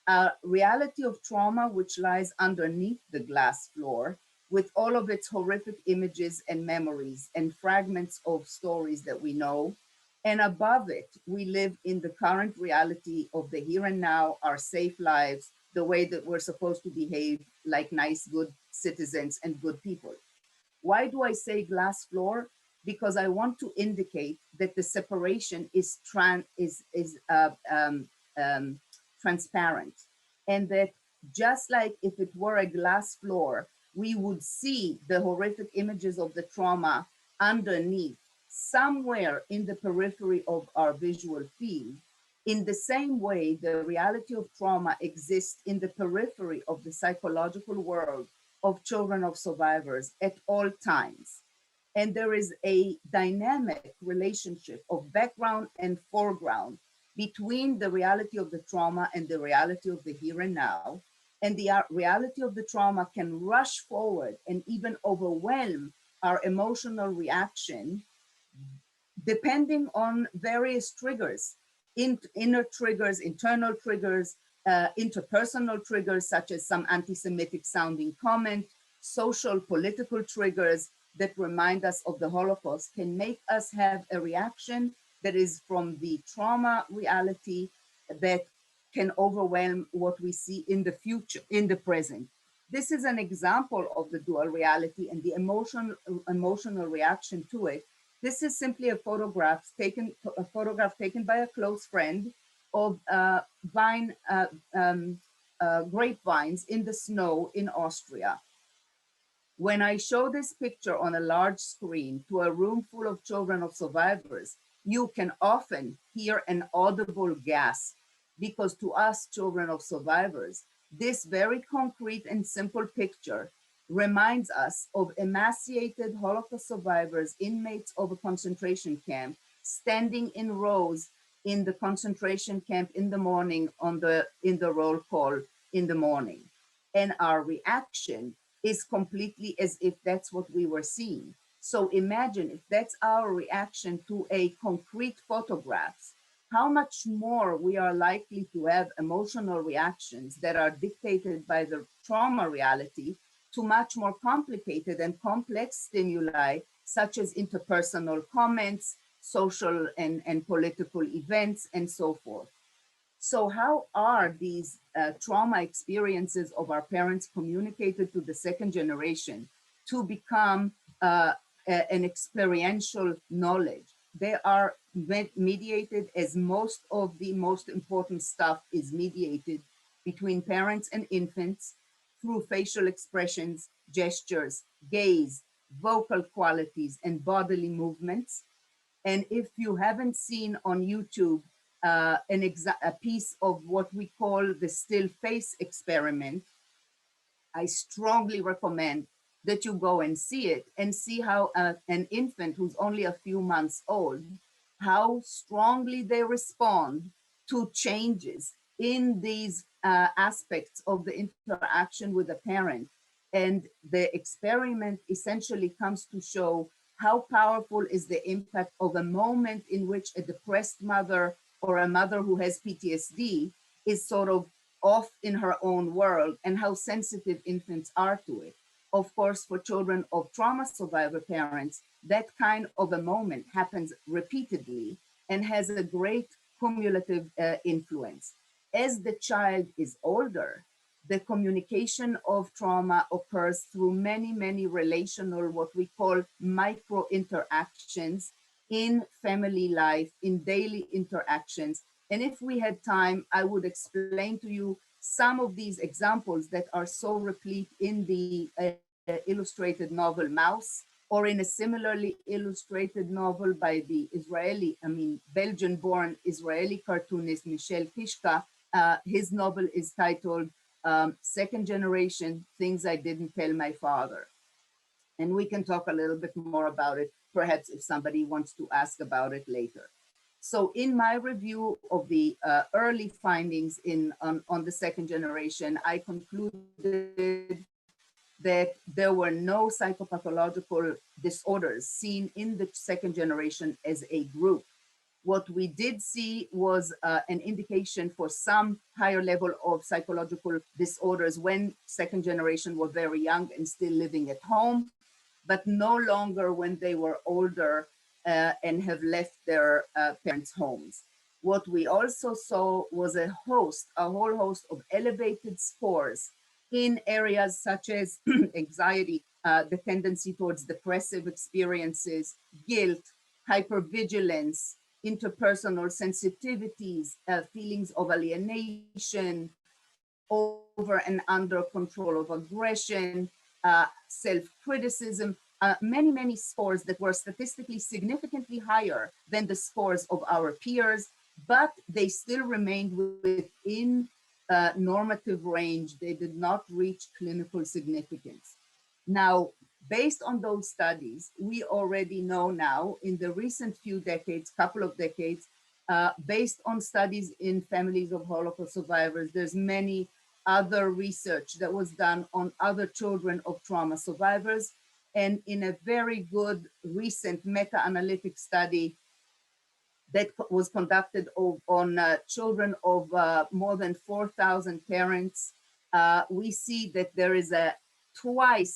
Speaker 11: A reality of trauma which lies underneath the glass floor with all of its horrific images and memories and fragments of stories that we know. And above it, we live in the current reality of the here and now, our safe lives, the way that we're supposed to behave like nice, good citizens and good people. Why do I say glass floor? Because I want to indicate that the separation is transparent, and that just like if it were a glass floor, we would see the horrific images of the trauma underneath, somewhere in the periphery of our visual field. In the same way, the reality of trauma exists in the periphery of the psychological world of children of survivors at all times. And there is a dynamic relationship of background and foreground between the reality of the trauma and the reality of the here and now. And the reality of the trauma can rush forward and even overwhelm our emotional reaction, depending on various triggers, inner triggers, internal triggers, interpersonal triggers, such as some anti-Semitic sounding comment, social, political triggers that remind us of the Holocaust can make us have a reaction that is from the trauma reality that can overwhelm what we see in the future, in the present. This is an example of the dual reality and the emotional reaction to it. This is simply a photograph taken by a close friend of grapevines in the snow in Austria. When I show this picture on a large screen to a room full of children of survivors, you can often hear an audible gasp, because to us children of survivors, this very concrete and simple picture reminds us of emaciated Holocaust survivors, inmates of a concentration camp, standing in rows in the concentration camp in the morning in the roll call in the morning. And our reaction is completely as if that's what we were seeing. So imagine if that's our reaction to a concrete photograph, how much more we are likely to have emotional reactions that are dictated by the trauma reality to much more complicated and complex stimuli, such as interpersonal comments, social and political events, and so forth. So how are these trauma experiences of our parents communicated to the second generation to become an experiential knowledge? They are mediated, as most of the most important stuff is mediated between parents and infants through facial expressions, gestures, gaze, vocal qualities, and bodily movements. And if you haven't seen on YouTube a piece of what we call the still face experiment, I strongly recommend that you go and see it and see how an infant who's only a few months old, how strongly they respond to changes in these aspects of the interaction with the parent. And the experiment essentially comes to show how powerful is the impact of a moment in which a depressed mother or a mother who has PTSD is sort of off in her own world, and how sensitive infants are to it. Of course, for children of trauma survivor parents, that kind of a moment happens repeatedly and has a great cumulative influence. As the child is older, the communication of trauma occurs through many, many relational, what we call micro interactions in family life, in daily interactions. And if we had time, I would explain to you some of these examples that are so replete in the illustrated novel Mouse, or in a similarly illustrated novel by the Belgian-born Israeli cartoonist Michel Kishka. His novel is titled Second Generation, Things I Didn't Tell My Father. And we can talk a little bit more about it, perhaps if somebody wants to ask about it later. So in my review of the early findings on the second generation, I concluded that there were no psychopathological disorders seen in the second generation as a group. What we did see was an indication for some higher level of psychological disorders when second generation were very young and still living at home, but no longer when they were older and have left their parents' homes. What we also saw was a whole host of elevated scores in areas such as anxiety, the tendency towards depressive experiences, guilt, hypervigilance, interpersonal sensitivities, feelings of alienation, over and under control of aggression, self-criticism, many scores that were statistically significantly higher than the scores of our peers, but they still remained within normative range. They did not reach clinical significance. Now, based on those studies, we already know now in the recent few decades, couple of decades, based on studies in families of Holocaust survivors, there's many other research that was done on other children of trauma survivors. And in a very good recent meta-analytic study that was conducted on children of more than 4,000 parents, we see that there is a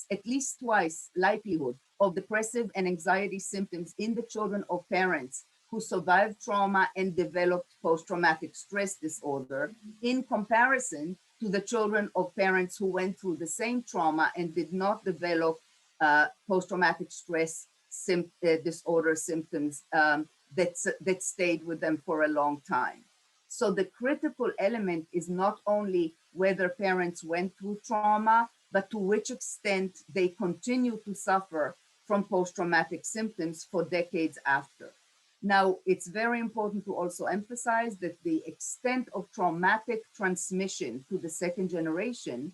Speaker 11: at least twice likelihood of depressive and anxiety symptoms in the children of parents who survived trauma and developed post-traumatic stress disorder in comparison to the children of parents who went through the same trauma and did not develop post-traumatic stress disorder symptoms that stayed with them for a long time. So the critical element is not only whether parents went through trauma, but to which extent they continue to suffer from post-traumatic symptoms for decades after. Now, it's very important to also emphasize that the extent of traumatic transmission to the second generation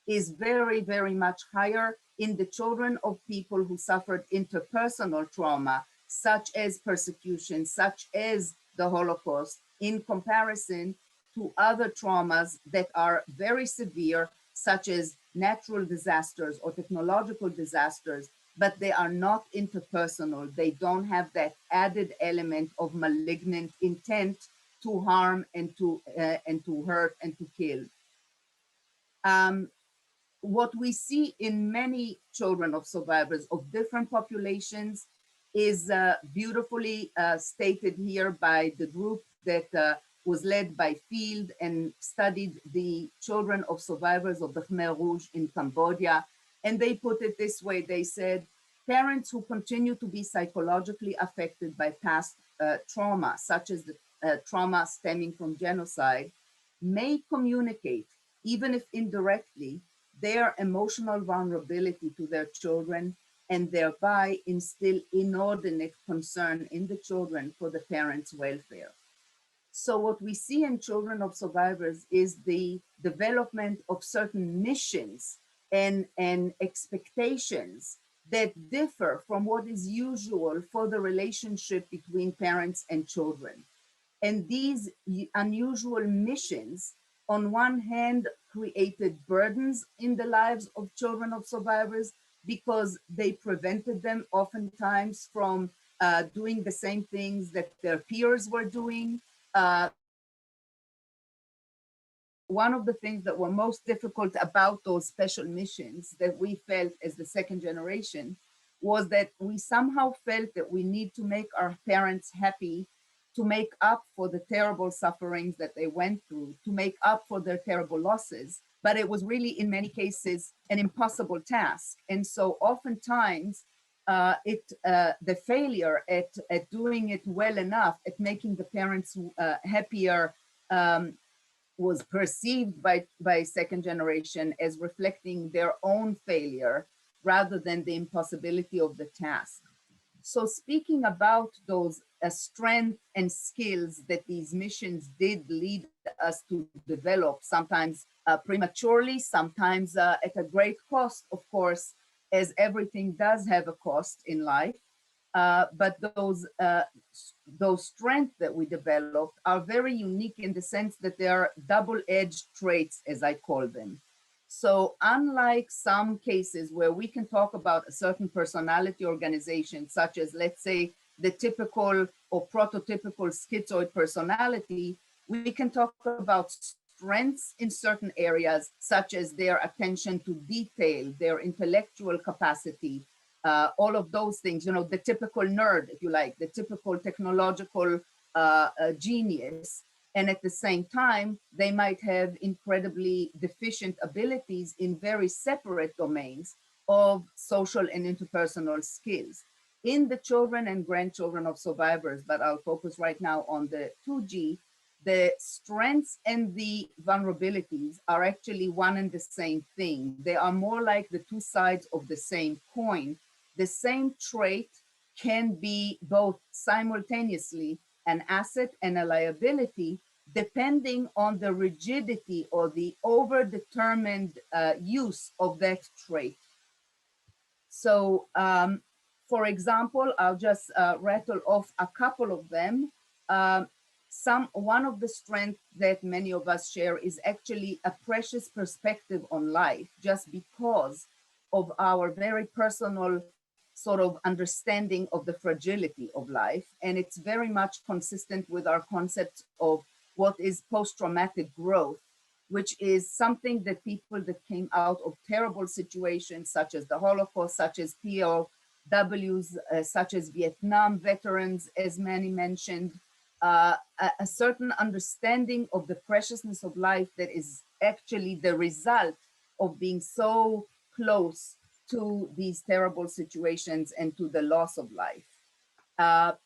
Speaker 11: is very much higher in the children of people who suffered interpersonal trauma, such as persecution, such as the Holocaust, in comparison to other traumas that are very severe, such as natural disasters or technological disasters, but they are not interpersonal. They don't have that added element of malignant intent to harm and to hurt and to kill. What we see in many children of survivors of different populations is beautifully stated here by the group that was led by Field and studied the children of survivors of the Khmer Rouge in Cambodia. And they put it this way, they said, parents who continue to be psychologically affected by past trauma, such as the trauma stemming from genocide, may communicate, even if indirectly, their emotional vulnerability to their children and thereby instill inordinate concern in the children for the parents' welfare. So what we see in children of survivors is the development of certain missions and expectations that differ from what is usual for the relationship between parents and children. And these unusual missions, on one hand, created burdens in the lives of children of survivors because they prevented them oftentimes from doing the same things that their peers were doing. One of the things that were most difficult about those special missions that we felt as the second generation was that we somehow felt that we need to make our parents happy to make up for the terrible sufferings that they went through, to make up for their terrible losses. But it was really, in many cases, an impossible task. And so oftentimes, the failure at doing it well enough, at making the parents happier, was perceived by second generation as reflecting their own failure rather than the impossibility of the task. So speaking about those strengths and skills that these missions did lead us to develop, sometimes prematurely, sometimes at a great cost, of course, as everything does have a cost in life. But those strengths that we developed are very unique in the sense that they are double-edged traits, as I call them. So unlike some cases where we can talk about a certain personality organization, such as, let's say, the typical or prototypical schizoid personality, we can talk about strengths in certain areas, such as their attention to detail, their intellectual capacity, all of those things, you know, the typical nerd, if you like, the typical technological genius. And at the same time, they might have incredibly deficient abilities in very separate domains of social and interpersonal skills. In the children and grandchildren of survivors, but I'll focus right now on the 2G, the strengths and the vulnerabilities are actually one and the same thing. They are more like the two sides of the same coin. The same trait can be both simultaneously an asset and a liability, depending on the rigidity or the overdetermined use of that trait. So, for example, I'll just rattle off a couple of them. One of the strengths that many of us share is actually a precious perspective on life, just because of our very personal sort of understanding of the fragility of life. And it's very much consistent with our concept of what is post-traumatic growth, which is something that people that came out of terrible situations, such as the Holocaust, such as POWs, such as Vietnam veterans, as Manny mentioned, a certain understanding of the preciousness of life that is actually the result of being so close to these terrible situations and to the loss of life.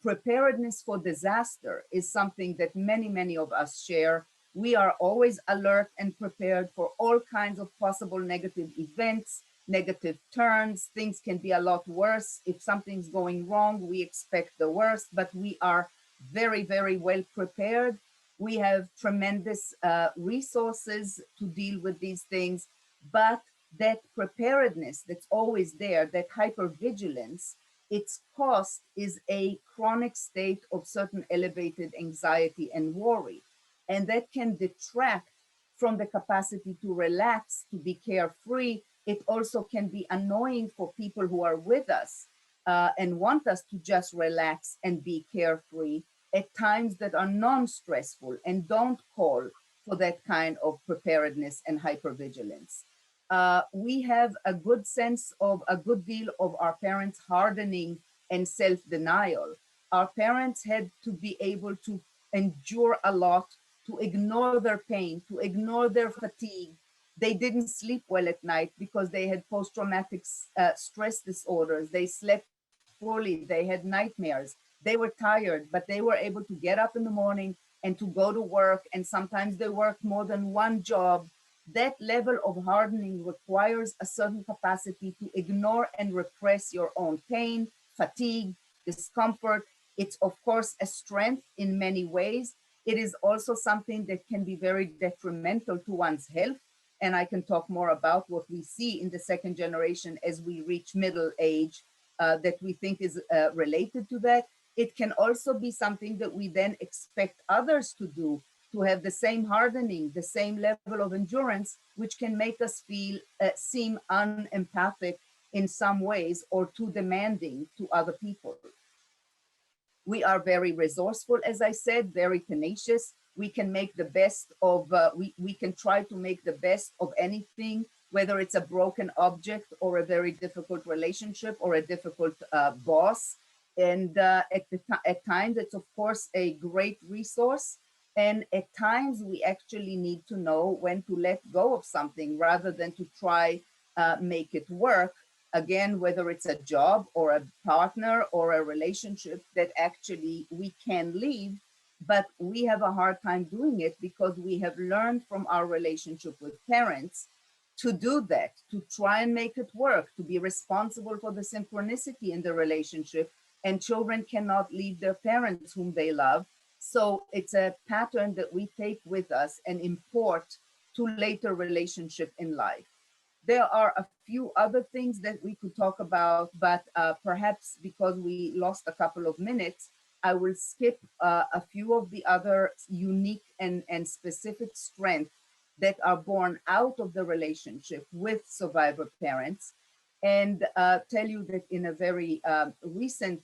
Speaker 11: Preparedness for disaster is something that many of us share. We are always alert and prepared for all kinds of possible negative events, negative turns. Things can be a lot worse. If something's going wrong, we expect the worst, but we are very well prepared. We have tremendous resources to deal with these things, but that preparedness that's always there, that hypervigilance, its cost is a chronic state of certain elevated anxiety and worry. And that can detract from the capacity to relax, to be carefree. It also can be annoying for people who are with us and want us to just relax and be carefree at times that are non-stressful and don't call for that kind of preparedness and hypervigilance. We have a good sense of a good deal of our parents' hardening and self-denial. Our parents had to be able to endure a lot, to ignore their pain, to ignore their fatigue. They didn't sleep well at night because they had post-traumatic stress disorders. They slept poorly, they had nightmares. They were tired, but they were able to get up in the morning and to go to work. And sometimes they worked more than one job. That level of hardening requires a certain capacity to ignore and repress your own pain, fatigue, discomfort. It's of course a strength in many ways. It is also something that can be very detrimental to one's health. And I can talk more about what we see in the second generation as we reach middle age that we think is related to that. It can also be something that we then expect others to do, to have the same hardening, the same level of endurance, which can make us feel, seem unempathic in some ways or too demanding to other people. We are very resourceful, as I said, very tenacious. We can make the best of, we can try to make the best of anything, whether it's a broken object or a very difficult relationship or a difficult boss. And at times, it's of course a great resource. And at times we actually need to know when to let go of something rather than to try make it work. Again, whether it's a job or a partner or a relationship that actually we can leave, but we have a hard time doing it because we have learned from our relationship with parents to do that, to try and make it work, to be responsible for the synchronicity in the relationship. And children cannot leave their parents whom they love. So it's a pattern that we take with us and import to later relationship in life. There are a few other things that we could talk about, but perhaps because we lost a couple of minutes, I will skip a few of the other unique and specific strengths that are born out of the relationship with survivor parents, and tell you that in a very recent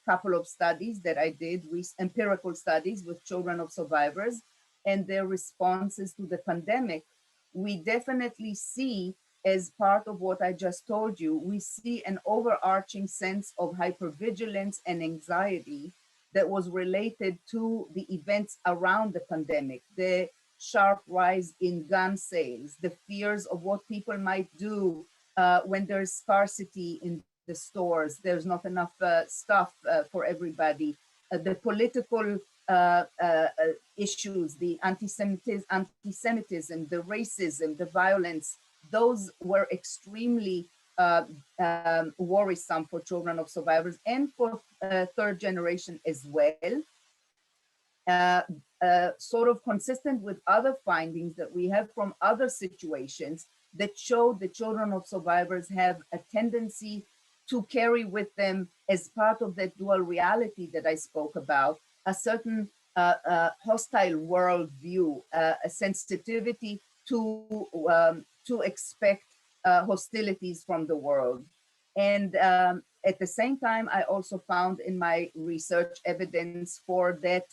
Speaker 11: couple of studies that I did, empirical studies with children of survivors and their responses to the pandemic, we definitely see, as part of what I just told you, we see an overarching sense of hypervigilance and anxiety that was related to the events around the pandemic, the sharp rise in gun sales, the fears of what people might do when there's scarcity in the stores, there's not enough stuff for everybody, the political issues, the anti-Semitism, the racism, the violence, those were extremely worrisome for children of survivors and for third generation as well. Sort of consistent with other findings that we have from other situations that show the children of survivors have a tendency to carry with them, as part of that dual reality that I spoke about, a certain hostile worldview, a sensitivity to expect hostilities from the world. And at the same time, I also found in my research evidence for that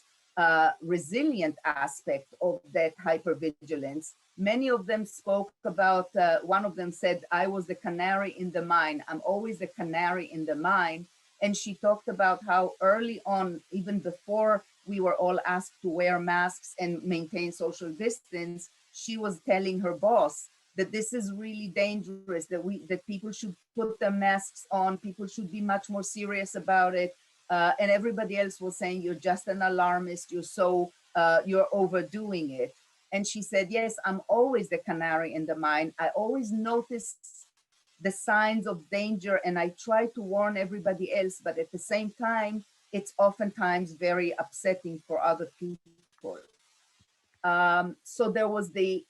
Speaker 11: resilient aspect of that hypervigilance. Many of them spoke about, one of them said, I was the canary in the mine. I'm always the canary in the mine. And she talked about how early on, even before we were all asked to wear masks and maintain social distance, she was telling her boss that this is really dangerous, that people should put their masks on, people should be much more serious about it. And everybody else was saying, you're just an alarmist, you're overdoing it. And she said, yes, I'm always the canary in the mine. I always notice the signs of danger and I try to warn everybody else, but at the same time, it's oftentimes very upsetting for other people. So there was a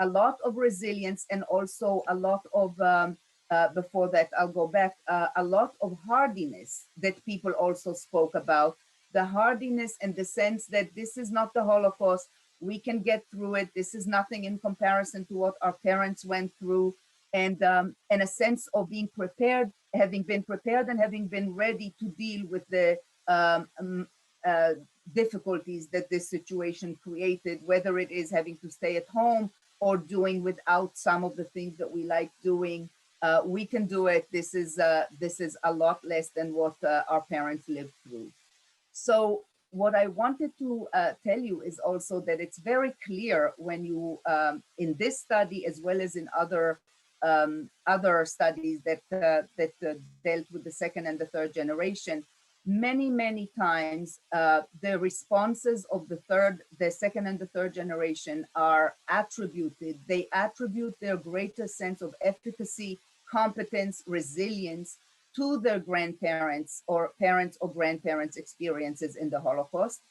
Speaker 11: lot of resilience and also a lot of, before that, I'll go back, a lot of hardiness that people also spoke about. The hardiness and the sense that this is not the Holocaust, we can get through it. This is nothing in comparison to what our parents went through. And a sense of being prepared, having been prepared and having been ready to deal with the difficulties that this situation created, whether it is having to stay at home or doing without some of the things that we like doing. We can do it. This is a lot less than what our parents lived through. So what I wanted to tell you is also that it's very clear when you, in this study, as well as in other studies that dealt with the second and the third generation, many times the responses of the second and the third generation are attributed. They attribute their greater sense of efficacy, competence, resilience to their grandparents or parents or grandparents' experiences in the Holocaust.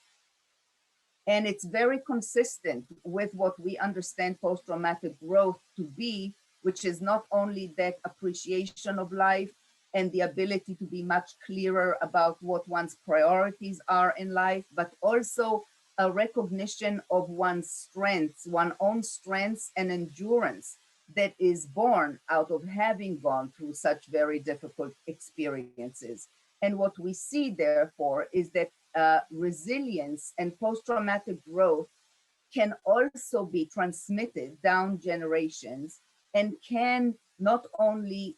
Speaker 11: And it's very consistent with what we understand post-traumatic growth to be, which is not only that appreciation of life and the ability to be much clearer about what one's priorities are in life, but also a recognition of one's strengths, one's own strengths and endurance that is born out of having gone through such very difficult experiences. And what we see, therefore, is that resilience and post-traumatic growth can also be transmitted down generations and can not only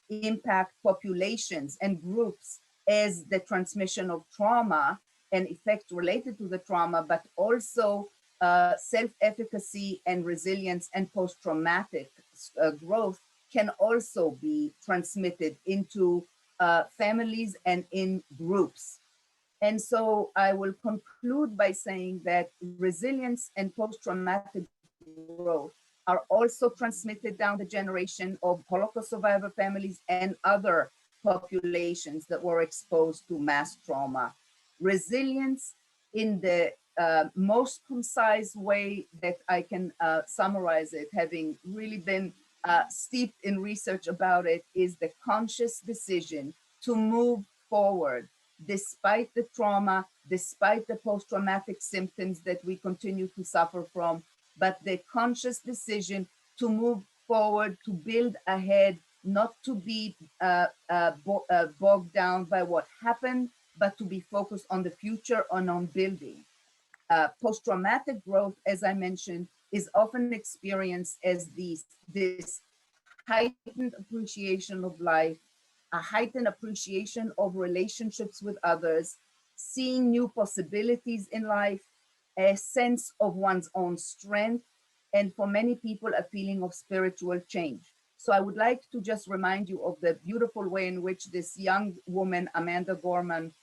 Speaker 11: impact populations and groups as the transmission of trauma and effects related to the trauma, but also self-efficacy and resilience and post-traumatic growth can also be transmitted into families and in groups. And so I will conclude by saying that resilience and post-traumatic growth are also transmitted down the generation of Holocaust survivor families and other populations that were exposed to mass trauma. Resilience, in the most concise way that I can summarize it, having really been steeped in research about it, is the conscious decision to move forward despite the trauma, despite the post-traumatic symptoms that we continue to suffer from, but the conscious decision to move forward, to build ahead, not to be bogged down by what happened, but to be focused on the future and on building. Post-traumatic growth, as I mentioned, is often experienced as this heightened appreciation of life, a heightened appreciation of relationships with others, seeing new possibilities in life, a sense of one's own strength, and for many people, a feeling of spiritual change. So I would like to just remind you of the beautiful way in which this young woman, Amanda Gorman,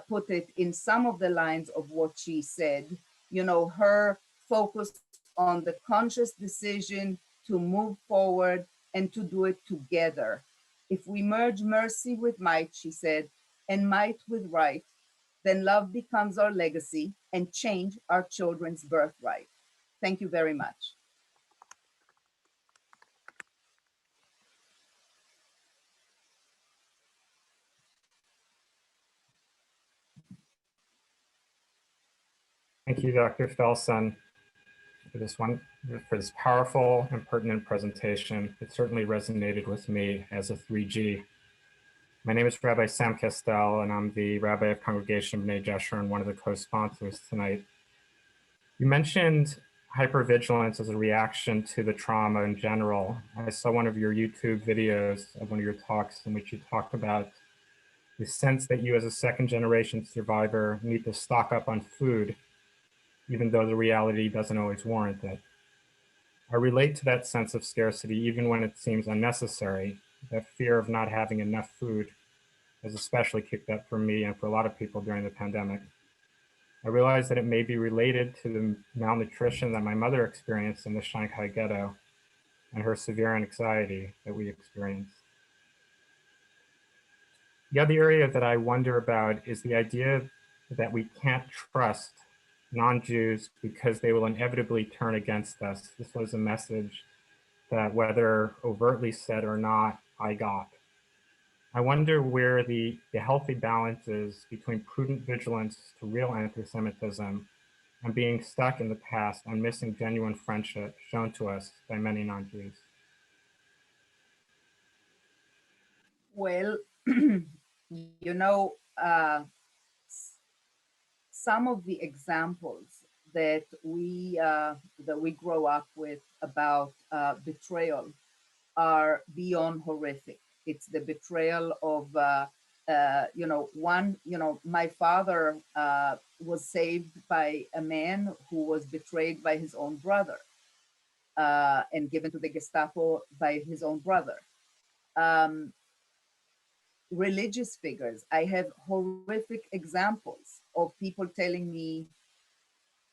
Speaker 11: put it in some of the lines of what she said. You know, her focus on the conscious decision to move forward and to do it together. If we merge mercy with might, she said, and might with right, then love becomes our legacy and change our children's birthright. Thank you very much.
Speaker 12: Thank you, Dr. Felsen, for this powerful and pertinent presentation. It certainly resonated with me as a 3G. My name is Rabbi Sam Castell, and I'm the Rabbi of Congregation of B'nai Jeshurun and one of the co-sponsors tonight. You mentioned hypervigilance as a reaction to the trauma in general. I saw one of your YouTube videos of one of your talks in which you talked about the sense that you as a second-generation survivor need to stock up on food, even though the reality doesn't always warrant it. I relate to that sense of scarcity even when it seems unnecessary. That fear of not having enough food has especially kicked up for me and for a lot of people during the pandemic. I realize that it may be related to the malnutrition that my mother experienced in the Shanghai ghetto and her severe anxiety that we experienced. The other area that I wonder about is the idea that we can't trust non-Jews because they will inevitably turn against us. This was a message that, whether overtly said or not, I got. I wonder where the healthy balance is between prudent vigilance to real anti-Semitism and being stuck in the past and missing genuine friendship shown to us by many non-Jews.
Speaker 11: Well, you know, some of the examples that we grow up with about betrayal are beyond horrific. It's the betrayal of, my father was saved by a man who was betrayed by his own brother and given to the Gestapo by his own brother. Religious figures. I have horrific examples of people telling me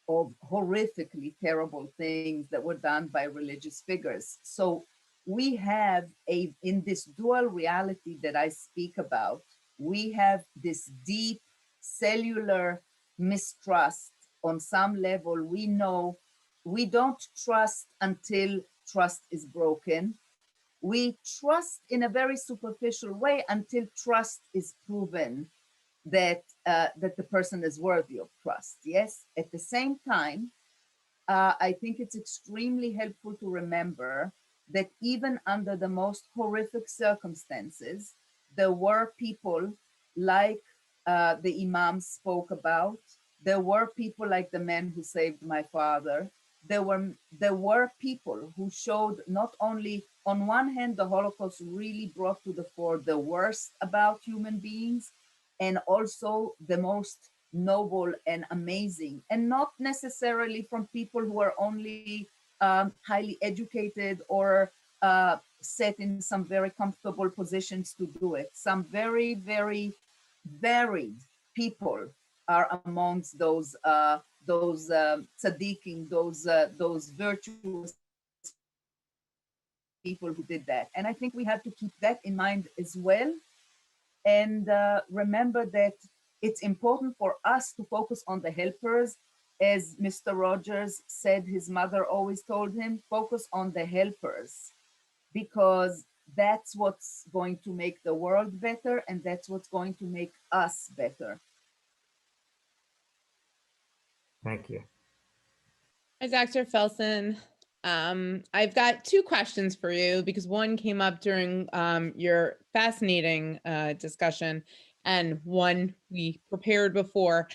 Speaker 11: of horrifically terrible things that were done by religious figures. So we have in this dual reality that I speak about, we have this deep cellular mistrust on some level. We know we don't trust until trust is broken. We trust in a very superficial way until trust is proven that that the person is worthy of trust. Yes. At the same time, I think it's extremely helpful to remember that even under the most horrific circumstances, there were people like the Imam spoke about. There were people like the man who saved my father. There were people who showed not only, on one hand, the Holocaust really brought to the fore the worst about human beings, and also the most noble and amazing, and not necessarily from people who are only highly educated or set in some very comfortable positions to do it. Some very, very varied people are amongst those tzaddikim, those virtuous people who did that. And I think we have to keep that in mind as well. And remember that it's important for us to focus on the helpers. As Mr. Rogers said, his mother always told him, focus on the helpers. because that's what's going to make the world better, and that's what's going to make us better.
Speaker 12: Thank you.
Speaker 8: Hi, Dr. Felsen. I've got two questions for you because one came up during your fascinating discussion and one we prepared before.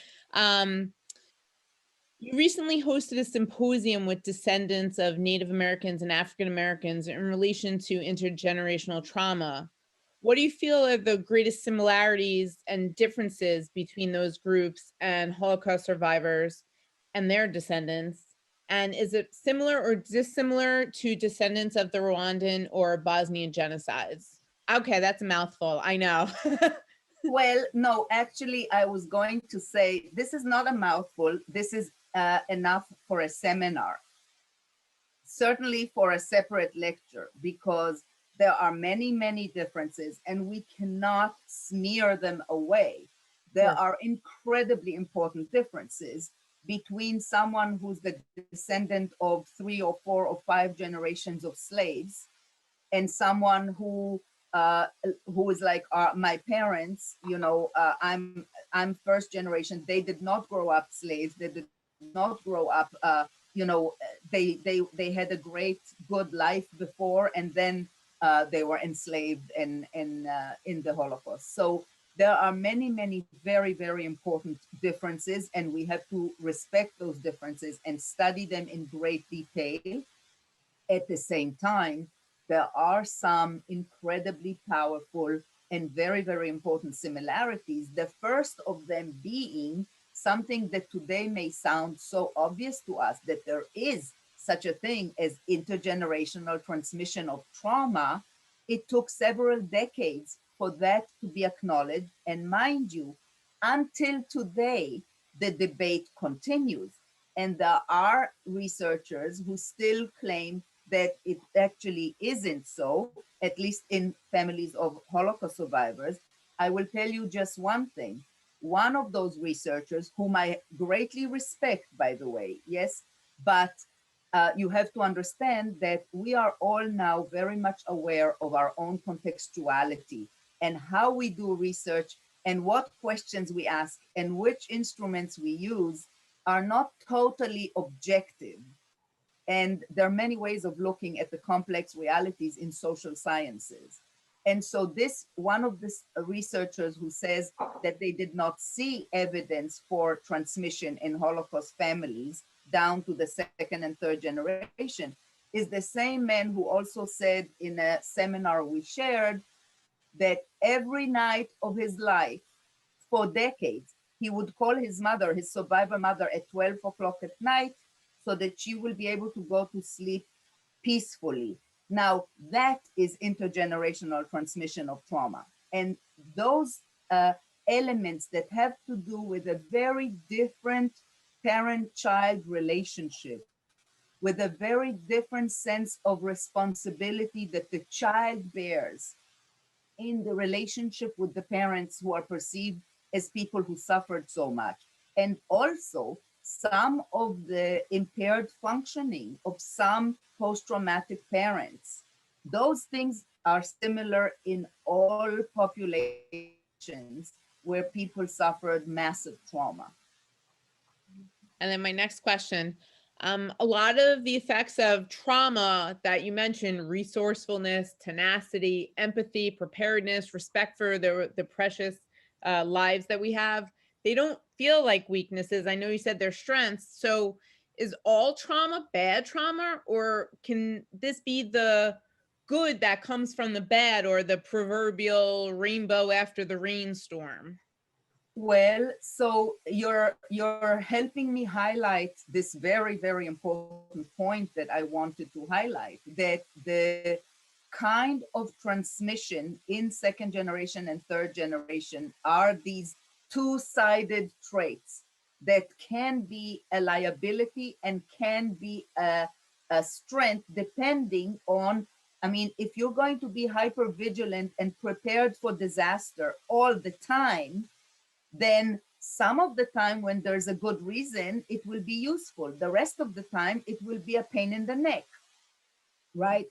Speaker 8: You recently hosted a symposium with descendants of Native Americans and African Americans in relation to intergenerational trauma. What do you feel are the greatest similarities and differences between those groups and Holocaust survivors and their descendants? And is it similar or dissimilar to descendants of the Rwandan or Bosnian genocides? Okay, that's a mouthful, I know.
Speaker 11: Well, no, actually, I was going to say, this is not a mouthful. This is enough for a seminar. Certainly for a separate lecture, because there are many, many differences and we cannot smear them away. There are incredibly important differences between someone who's the descendant of 3 or 4 or 5 generations of slaves and someone who is like my parents. You know, I'm first generation. They did not grow up slaves. They did not grow up. You know, they had a great good life before, and then they were enslaved in the Holocaust. So there are many, many very, very important differences, and we have to respect those differences and study them in great detail. At the same time, there are some incredibly powerful and very, very important similarities. The first of them being something that today may sound so obvious to us, that there is such a thing as intergenerational transmission of trauma. It took several decades for that to be acknowledged. And mind you, until today, the debate continues. And there are researchers who still claim that it actually isn't so, at least in families of Holocaust survivors. I will tell you just one thing. One of those researchers, whom I greatly respect, by the way, yes, but you have to understand that we are all now very much aware of our own contextuality and how we do research and what questions we ask and which instruments we use are not totally objective. And there are many ways of looking at the complex realities in social sciences. And so this, one of the researchers who says that they did not see evidence for transmission in Holocaust families down to the second and third generation, is the same man who also said in a seminar we shared that every night of his life for decades, he would call his mother, his survivor mother, at 12 o'clock at night so that she will be able to go to sleep peacefully. Now, that is intergenerational transmission of trauma. And those elements that have to do with a very different parent-child relationship, with a very different sense of responsibility that the child bears in the relationship with the parents who are perceived as people who suffered so much. And also some of the impaired functioning of some post-traumatic parents. Those things are similar in all populations where people suffered massive trauma.
Speaker 8: And then my next question, a lot of the effects of trauma that you mentioned, resourcefulness, tenacity, empathy, preparedness, respect for the precious lives that we have, they don't feel like weaknesses. I know you said they're strengths. So is all trauma bad trauma, or can this be the good that comes from the bad, or the proverbial rainbow after the rainstorm?
Speaker 11: Well, so you're helping me highlight this very, very important point that I wanted to highlight, that the kind of transmission in second generation and third generation are these two-sided traits that can be a liability and can be a strength depending on, I mean, if you're going to be hyper vigilant and prepared for disaster all the time, then some of the time when there's a good reason, it will be useful. The rest of the time, it will be a pain in the neck, right?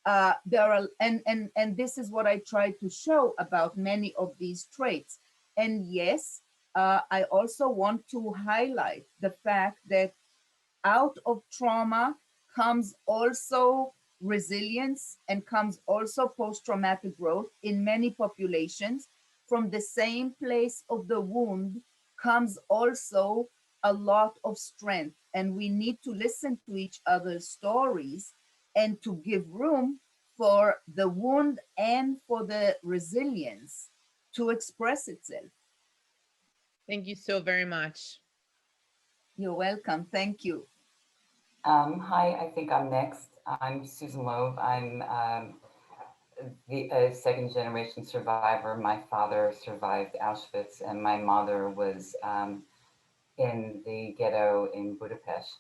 Speaker 11: there are, and this is what I try to show about many of these traits. And yes, I also want to highlight the fact that out of trauma comes also resilience and comes also post-traumatic growth in many populations. From the same place of the wound comes also a lot of strength, and we need to listen to each other's stories and to give room for the wound and for the resilience to express itself.
Speaker 8: Thank you so very much.
Speaker 11: You're welcome. Thank you.
Speaker 13: Hi, I think I'm next. I'm Susan Loeb. I'm a second generation survivor. My father survived Auschwitz and my mother was in the ghetto in Budapest.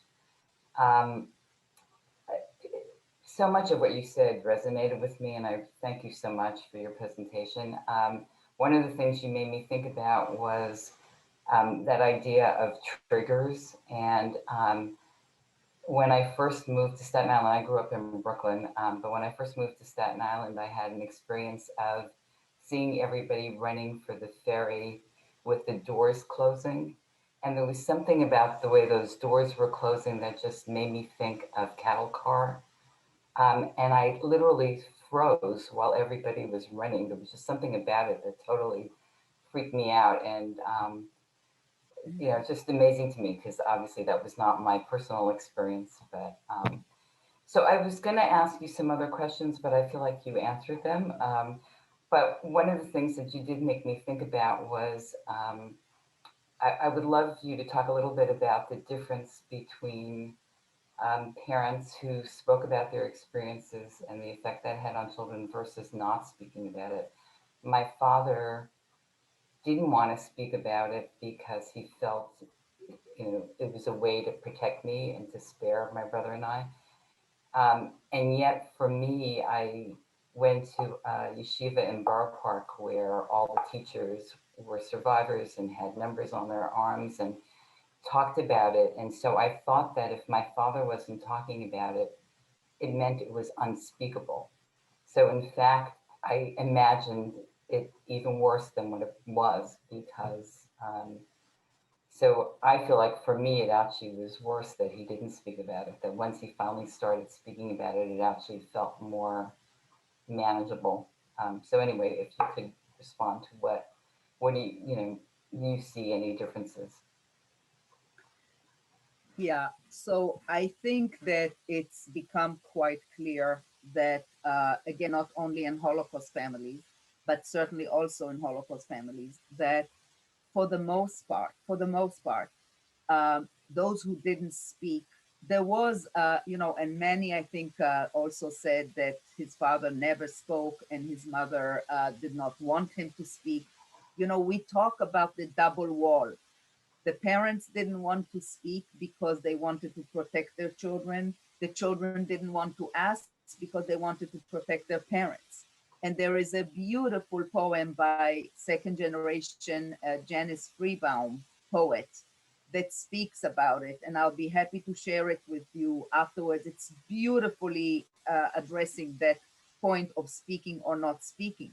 Speaker 13: So much of what you said resonated with me, and I thank you so much for your presentation. One of the things you made me think about was that idea of triggers. And when I first moved to Staten Island, I grew up in Brooklyn, but when I first moved to Staten Island, I had an experience of seeing everybody running for the ferry with the doors closing. And there was something about the way those doors were closing that just made me think of cattle car. And I literally froze while everybody was running. There was just something about it that totally freaked me out. And you know, just amazing to me because obviously that was not my personal experience. But so I was going to ask you some other questions, but I feel like you answered them. But one of the things that you did make me think about was I would love you to talk a little bit about the difference between parents who spoke about their experiences and the effect that had on children versus not speaking about it. My father didn't want to speak about it because he felt, you know, it was a way to protect me and to spare my brother and I. And yet for me, I went to yeshiva in Borough Park where all the teachers were survivors and had numbers on their arms and talked about it. And so I thought that if my father wasn't talking about it, it meant it was unspeakable. So in fact, I imagined it even worse than what it was because, so I feel like for me, it actually was worse that he didn't speak about it, that once he finally started speaking about it, it actually felt more manageable. So anyway, if you could respond to what do you see any differences?
Speaker 11: Yeah, so I think that it's become quite clear that, again, not only in Holocaust families, but certainly also in Holocaust families, that for the most part, those who didn't speak, there was, and many, I think, also said that his father never spoke and his mother did not want him to speak. You know, we talk about the double wall. The parents didn't want to speak because they wanted to protect their children. The children didn't want to ask because they wanted to protect their parents. And there is a beautiful poem by second generation Janice Freebaum poet that speaks about it. And I'll be happy to share it with you afterwards. It's beautifully addressing that point of speaking or not speaking.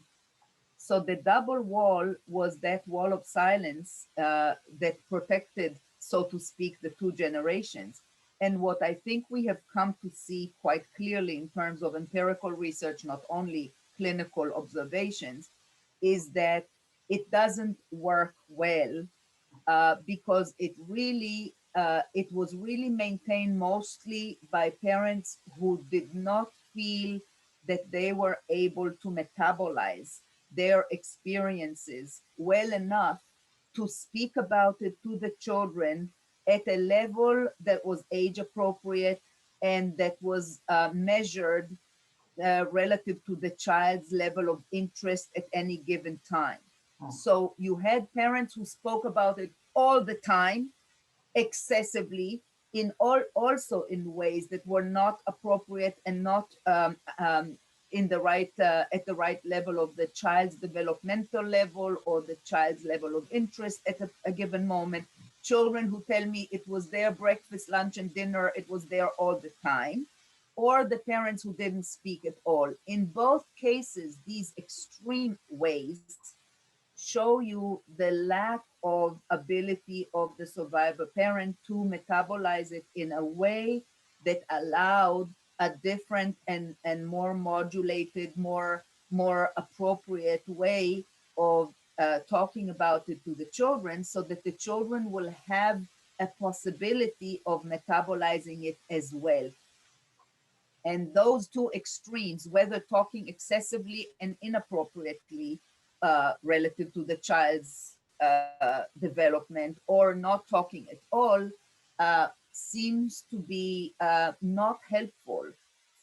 Speaker 11: So the double wall was that wall of silence that protected, so to speak, the two generations. And what I think we have come to see quite clearly in terms of empirical research, not only clinical observations, is that it doesn't work well because it was really maintained mostly by parents who did not feel that they were able to metabolize their experiences well enough to speak about it to the children at a level that was age appropriate and that was measured relative to the child's level of interest at any given time. So you had parents who spoke about it all the time, excessively, also in ways that were not appropriate and not in the right at the right level of the child's developmental level or the child's level of interest at a given moment. Children who tell me it was their breakfast, lunch, and dinner, it was there all the time. or the parents who didn't speak at all. In both cases, these extreme ways show you the lack of ability of the survivor parent to metabolize it in a way that allowed a different and more modulated, more appropriate way of talking about it to the children, so that the children will have a possibility of metabolizing it as well. And those two extremes, whether talking excessively and inappropriately relative to the child's development, or not talking at all, seems to be not helpful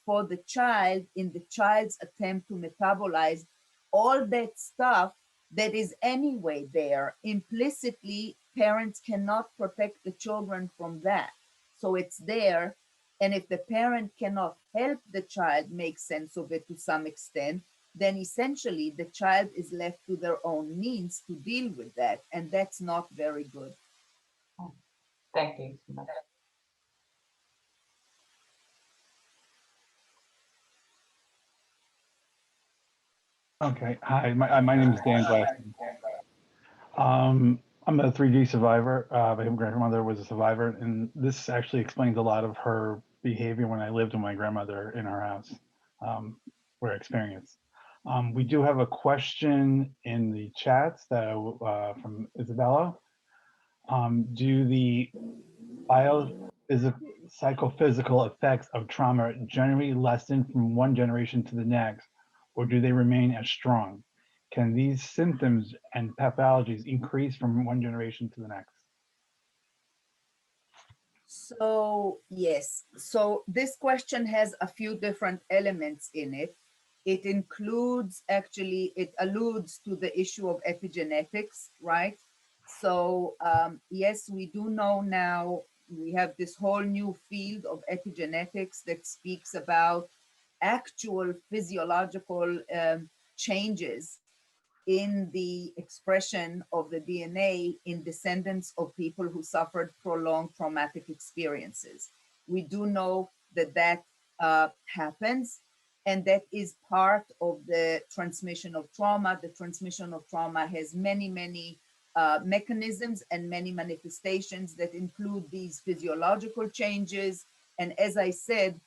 Speaker 11: for the child in the child's attempt to metabolize all that stuff that is anyway there. Implicitly, parents cannot protect the children from that. So it's there. And if the parent cannot help the child make sense of it to some extent, then essentially the child is left to their own means to deal with that. And that's not very good.
Speaker 13: Thank you so much.
Speaker 14: Okay, hi, my name is Dan Glassman. I'm a 3G survivor. My grandmother was a survivor, and this actually explains a lot of her behavior when I lived with my grandmother in our house, or experience. We do have a question in the chats that from Isabella. Do the psychophysical effects of trauma generally lessen from one generation to the next, or do they remain as strong? Can these symptoms and pathologies increase from one generation to the next?
Speaker 11: So yes, so this question has a few different elements in it. It includes, actually, it alludes to the issue of epigenetics, right? So yes, we do know now, we have this whole new field of epigenetics that speaks about actual physiological changes in the expression of the DNA in descendants of people who suffered prolonged traumatic experiences. We do know that that happens, and that is part of the transmission of trauma. The transmission of trauma has many, many mechanisms and many manifestations that include these physiological changes. And as I said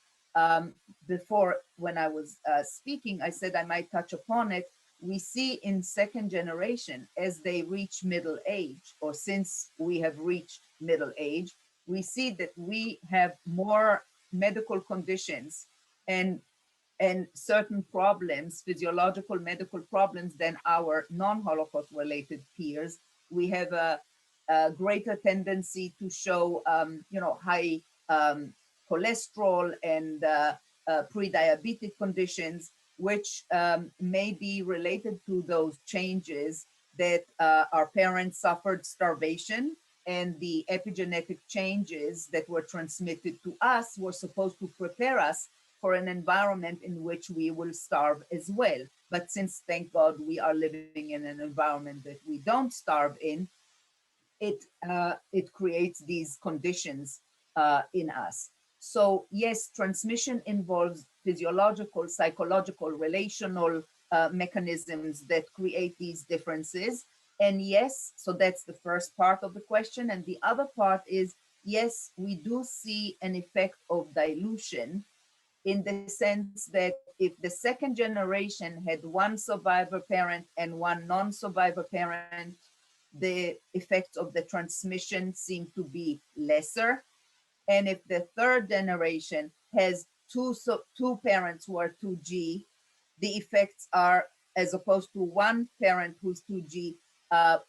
Speaker 11: before, when I was speaking, I said I might touch upon it. We see in second generation, as they reach middle age, or since we have reached middle age, we see that we have more medical conditions and certain problems, physiological medical problems, than our non-Holocaust related peers. We have a greater tendency to show, high cholesterol and pre-diabetic conditions, which may be related to those changes that our parents suffered starvation, and the epigenetic changes that were transmitted to us were supposed to prepare us for an environment in which we will starve as well. But since, thank God, we are living in an environment that we don't starve in, it creates these conditions in us. So yes, transmission involves physiological, psychological, relational mechanisms that create these differences. And yes, so that's the first part of the question. And the other part is, yes, we do see an effect of dilution, in the sense that if the second generation had one survivor parent and one non-survivor parent, the effects of the transmission seem to be lesser. And if the third generation has two parents who are 2G, the effects are, as opposed to one parent who's 2G,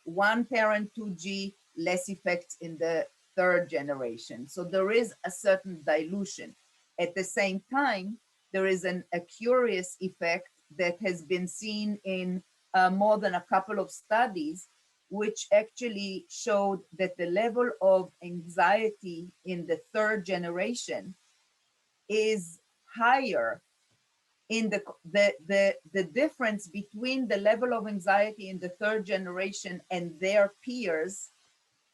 Speaker 11: one parent 2G, less effects in the third generation. So there is a certain dilution. At the same time, there is a curious effect that has been seen in more than a couple of studies, which actually showed that the level of anxiety in the third generation is higher. In the difference between the level of anxiety in the third generation and their peers,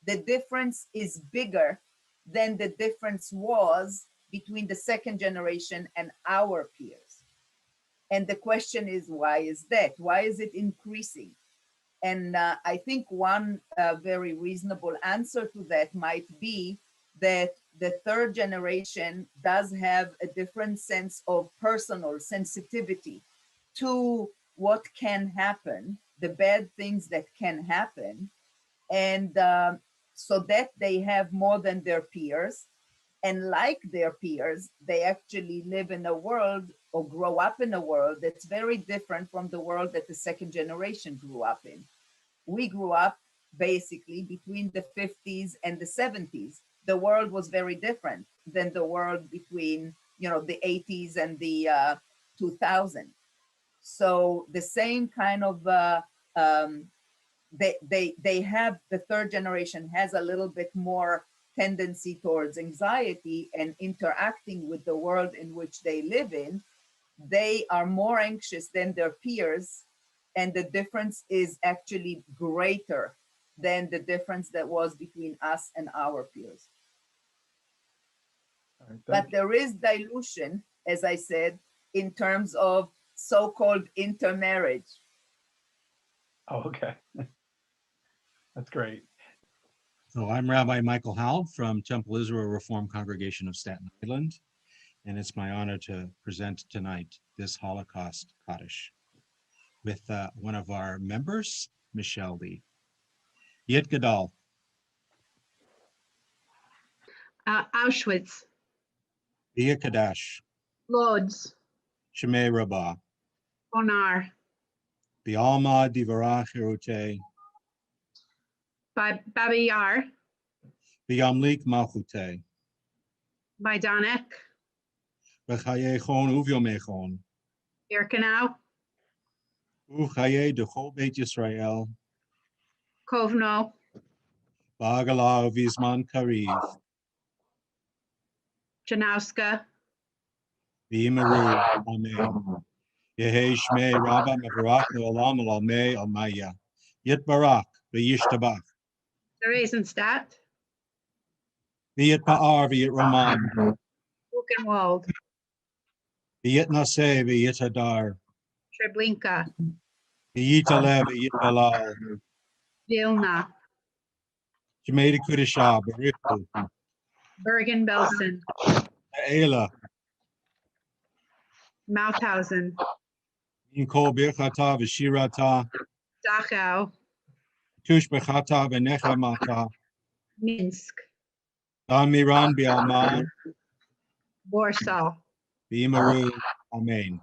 Speaker 11: the difference is bigger than the difference was between the second generation and our peers. And the question is, why is that? Why is it increasing? And I think one very reasonable answer to that might be that the third generation does have a different sense of personal sensitivity to what can happen, the bad things that can happen. And so that they have more than their peers. And like their peers, they actually live in a world or grow up in a world that's very different from the world that the second generation grew up in. We grew up basically between the 50s and the 70s. The world was very different than the world between, you know, the 80s and the 2000s. So the same kind of they have, the third generation has a little bit more tendency towards anxiety and interacting with the world in which they live in. They are more anxious than their peers, and the difference is actually greater than the difference that was between us and our peers. But there is dilution, as I said, in terms of so-called intermarriage.
Speaker 14: Oh, okay. That's great.
Speaker 15: So I'm Rabbi Michael Howell from Temple Israel Reform Congregation of Staten Island, and it's my honor to present tonight this Holocaust Kaddish with one of our members, Michelle Lee. Yit Gadol.
Speaker 16: Auschwitz.
Speaker 15: Bia Kadash.
Speaker 16: Lodz.
Speaker 15: Shemei Rabbah.
Speaker 16: Bonar.
Speaker 15: Bialma Divarach Hirute.
Speaker 16: Babi Yar.
Speaker 15: Biamlik Malchute.
Speaker 16: Majdanek.
Speaker 15: Bechayechon Uvyomechon.
Speaker 16: Birkenau.
Speaker 15: Uchaye Dechol Beit Yisrael.
Speaker 16: Kovno.
Speaker 15: Ba'agala Vizman Kariv.
Speaker 16: Janowska.
Speaker 15: V'imaru. Amen. Yehi Shmei Rabba Mevarach Le'olam L'Almei Almaya. Yit Barak V'yishtabach.
Speaker 16: Theresienstadt.
Speaker 15: V'yit Pa'ar V'yit Roman.
Speaker 16: Buchenwald.
Speaker 15: V'yit Naseh V'yit Hadar.
Speaker 16: Treblinka.
Speaker 15: V'yit Alev V'yit Balal.
Speaker 16: Vilna.
Speaker 15: Shemei Kudishah Berichu.
Speaker 16: Bergen-Belsen.
Speaker 15: Eila.
Speaker 16: Mauthausen.
Speaker 15: Kol Birchata V'Shirata.
Speaker 16: Dachau.
Speaker 15: Tush Bechata V'Nechemata.
Speaker 16: Minsk.
Speaker 15: Dan Miran Bialma.
Speaker 16: Warsaw.
Speaker 15: V'imaru. Amen.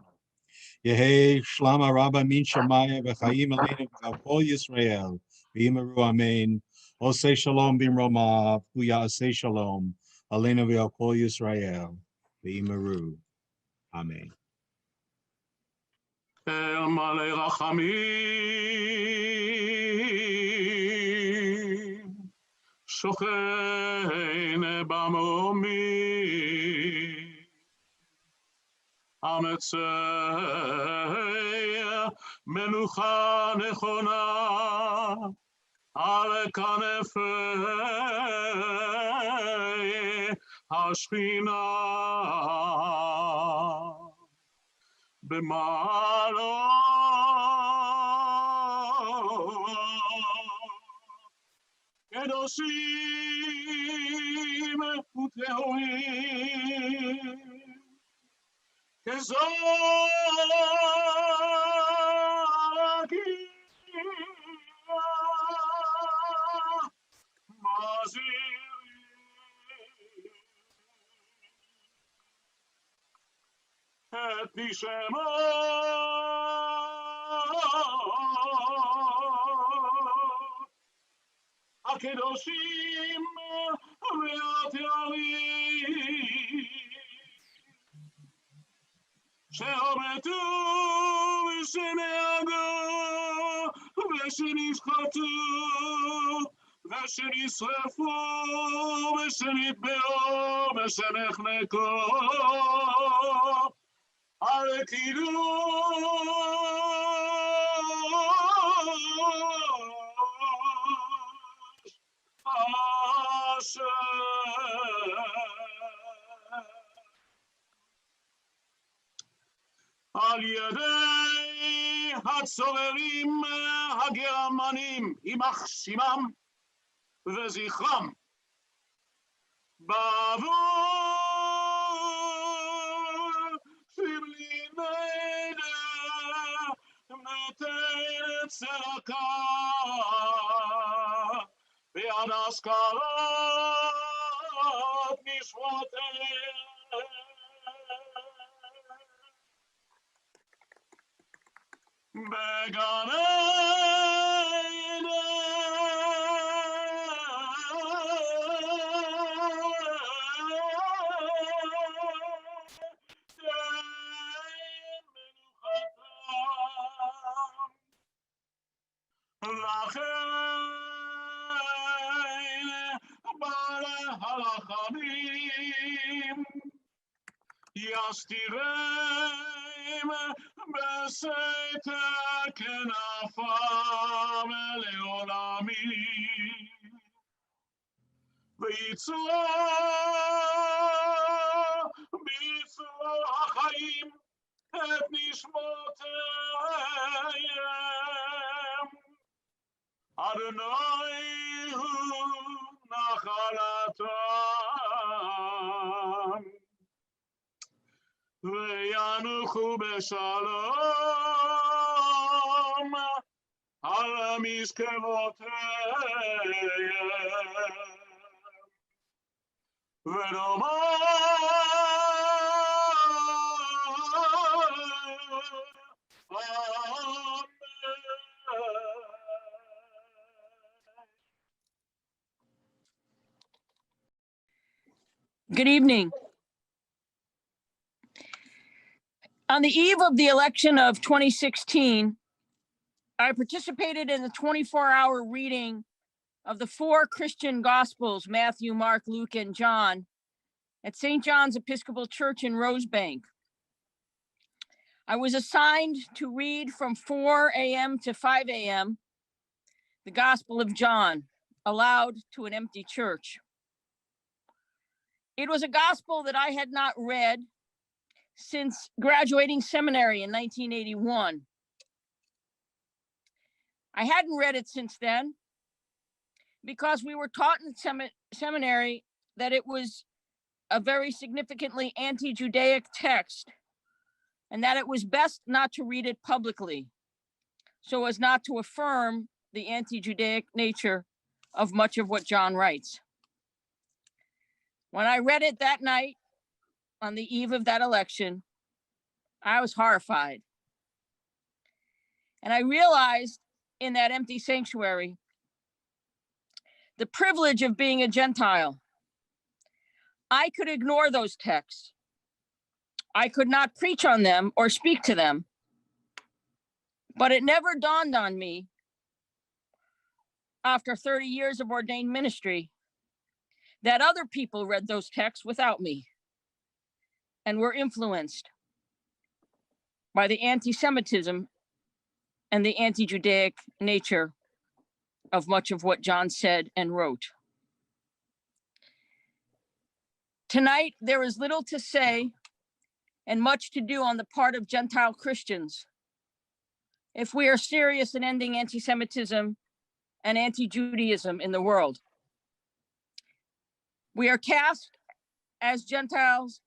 Speaker 15: Yehi Shlama Rabba Min Shemaya V'Chaim Aleinu V'Kol Yisrael. V'imaru. Amen. Osei Shalom B'Romav. Huya Osei Shalom. Aleinu V'Kol Yisrael. V'imaru. Amen.
Speaker 17: El Malei Rachamim, Shochein Bamomi, Ametzei Menucha Nechona, Ale Kanefei Hashchina. B'malo kedoshim utehoim kezokia mazir et nishemo hakedoshim ve'atyarim she'ometu v'shenehadu v'shenishchatu v'shenishrefu v'shenitbe'u v'shenechneku Al-Kidu Hashem
Speaker 18: על ידי הצוררים הגרמנים, יימח שמם וזכרם, בעבור סמלי נדר נותנת צדקה ביד אזכרת נשמותיהם. בגן לכן בעלי הרחמים יסתירם בסתר כנפם לעולמים ויצור ביצור החיים את נשמותיהם. אדוני הוא נחלתם וינוחו בשלום על מזכבותיהם
Speaker 19: Good evening. On the eve of the election of 2016, I participated in the 24-hour reading of the 4 Christian Gospels, Matthew, Mark, Luke, and John, at St. John's Episcopal Church in Rosebank. I was assigned to read from 4 a.m. to 5 a.m. the Gospel of John, aloud to an empty church. It was a gospel that I had not read since graduating seminary in 1981. I hadn't read it since then because we were taught in seminary that it was a very significantly anti-Judaic text and that it was best not to read it publicly so as not to affirm the anti-Judaic nature of much of what John writes. When I read it that night, on the eve of that election, I was horrified. And I realized in that empty sanctuary the privilege of being a Gentile. I could ignore those texts. I could not preach on them or speak to them. But it never dawned on me after 30 years of ordained ministry that other people read those texts without me and were influenced by the anti-Semitism and the anti-Judaic nature of much of what John said and wrote. Tonight, there is little to say and much to do on the part of Gentile Christians if we are serious in ending anti-Semitism and anti-Judaism in the world. We are tasked as Gentiles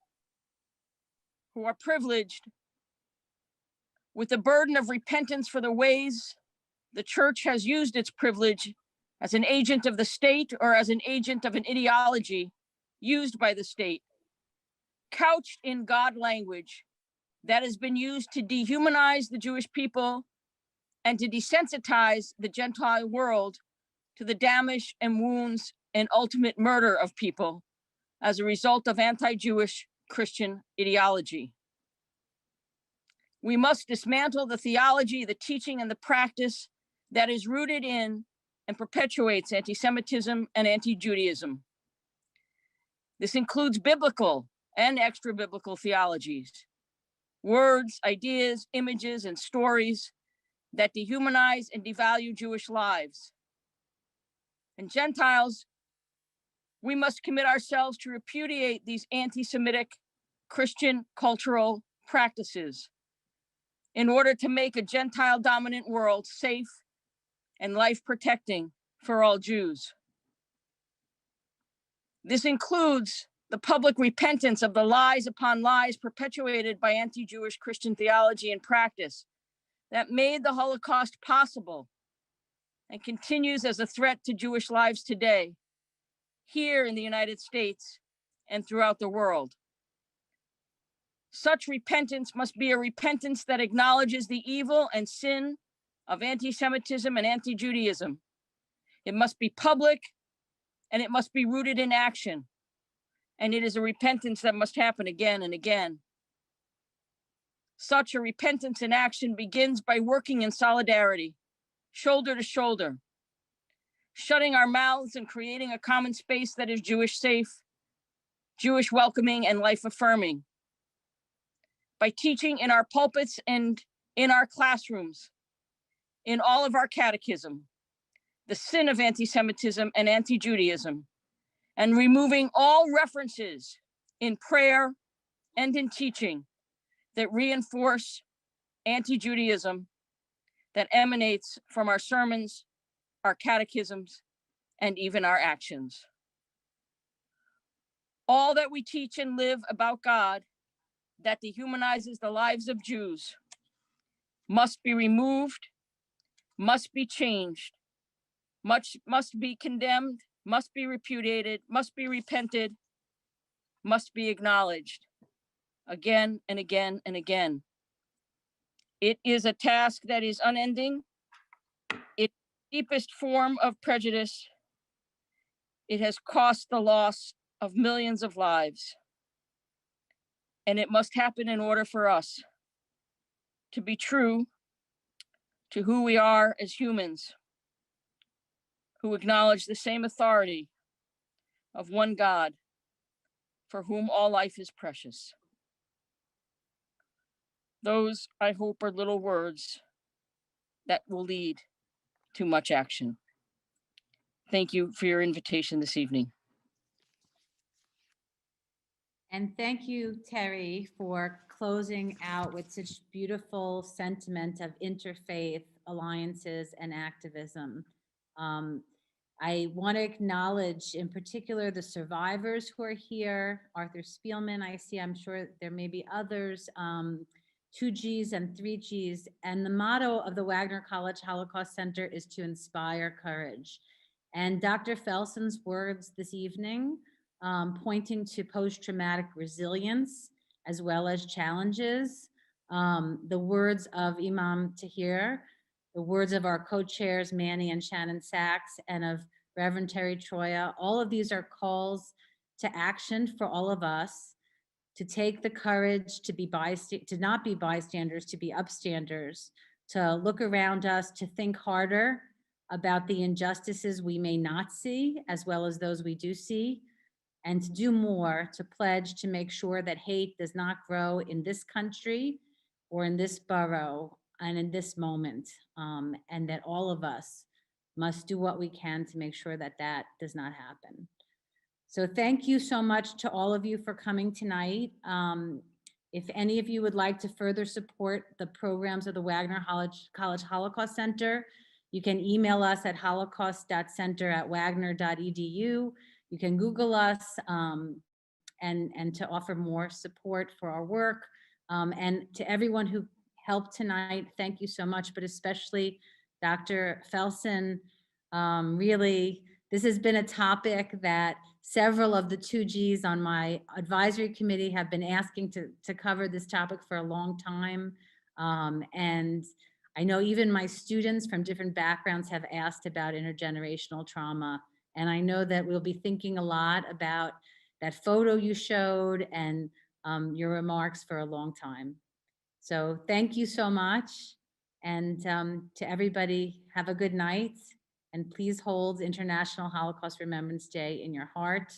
Speaker 19: who are privileged with the burden of repentance for the ways the church has used its privilege as an agent of the state or as an agent of an ideology used by the state, couched in God language that has been used to dehumanize the Jewish people and to desensitize the Gentile world to the damage and wounds and ultimate murder of people as a result of anti-Jewish Christian ideology. We must dismantle the theology, the teaching, and the practice that is rooted in and perpetuates anti-Semitism and anti-Judaism. This includes biblical and extra-biblical theologies, words, ideas, images, and stories that dehumanize and devalue Jewish lives. And Gentiles, we must commit ourselves to repudiate these anti-Semitic Christian cultural practices in order to make a Gentile dominant world safe and life protecting for all Jews. This includes the public repentance of the lies upon lies perpetuated by anti-Jewish Christian theology and practice that made the Holocaust possible and continues as a threat to Jewish lives today, here in the United States and throughout the world. Such repentance must be a repentance that acknowledges the evil and sin of anti-Semitism and anti-Judaism. It must be public and it must be rooted in action. And it is a repentance that must happen again and again. Such a repentance in action begins by working in solidarity, shoulder to shoulder, shutting our mouths and creating a common space that is Jewish safe, Jewish welcoming, and life affirming. By teaching in our pulpits and in our classrooms, in all of our catechism, the sin of anti-Semitism and anti-Judaism, and removing all references in prayer and in teaching that reinforce anti-Judaism that emanates from our sermons, our catechisms, and even our actions. All that we teach and live about God that dehumanizes the lives of Jews must be removed, must be changed, must be condemned, must be repudiated, must be repented, must be acknowledged again and again and again. It is a task that is unending. It's the deepest form of prejudice. It has cost the loss of millions of lives. And it must happen in order for us to be true to who we are as humans, who acknowledge the same authority of one God, for whom all life is precious. Those, I hope, are little words that will lead to much action. Thank you for your invitation this evening.
Speaker 3: And thank you, Terry, for closing out with such beautiful sentiment of interfaith alliances and activism. I want to acknowledge in particular the survivors who are here. Arthur Spielman, I see, I'm sure there may be others, 2Gs and 3Gs. And the motto of the Wagner College Holocaust Center is to inspire courage. And Dr. Felson's words this evening, pointing to post-traumatic resilience as well as challenges, the words of Imam Tahir, the words of our co-chairs, Manny and Shannon Sachs, and of Reverend Terry Troia. All of these are calls to action for all of us, to take the courage to be to not be bystanders, to be upstanders, to look around us, to think harder about the injustices we may not see, as well as those we do see, and to do more, to pledge to make sure that hate does not grow in this country or in this borough and in this moment, and that all of us must do what we can to make sure that that does not happen. So thank you so much to all of you for coming tonight. If any of you would like to further support the programs of the Wagner College Holocaust Center, you can email us at holocaust.center@wagner.edu. You can Google us and to offer more support for our work. And to everyone who helped tonight, thank you so much, but especially Dr. Felson. Really, this has been a topic that several of the 2Gs on my advisory committee have been asking to cover this topic for a long time. And I know even my students from different backgrounds have asked about intergenerational trauma. And I know that we'll be thinking a lot about that photo you showed and your remarks for a long time. So thank you so much. And to everybody, have a good night. And please hold International Holocaust Remembrance Day in your heart.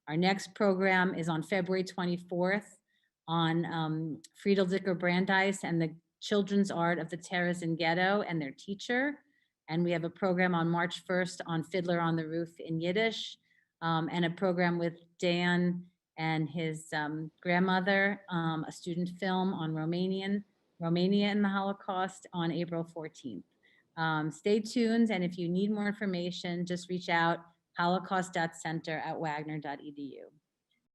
Speaker 3: Our next program is on February 24th on Friedel Dicker Brandeis and the children's art of the Terezin Ghetto and their teacher. And we have a program on March 1st on Fiddler on the Roof in Yiddish, and a program with Dan and his grandmother, a student film on Romanian Romania and the Holocaust on April 14th. Stay tuned, and if you need more information, just reach out holocaust.center@wagner.edu.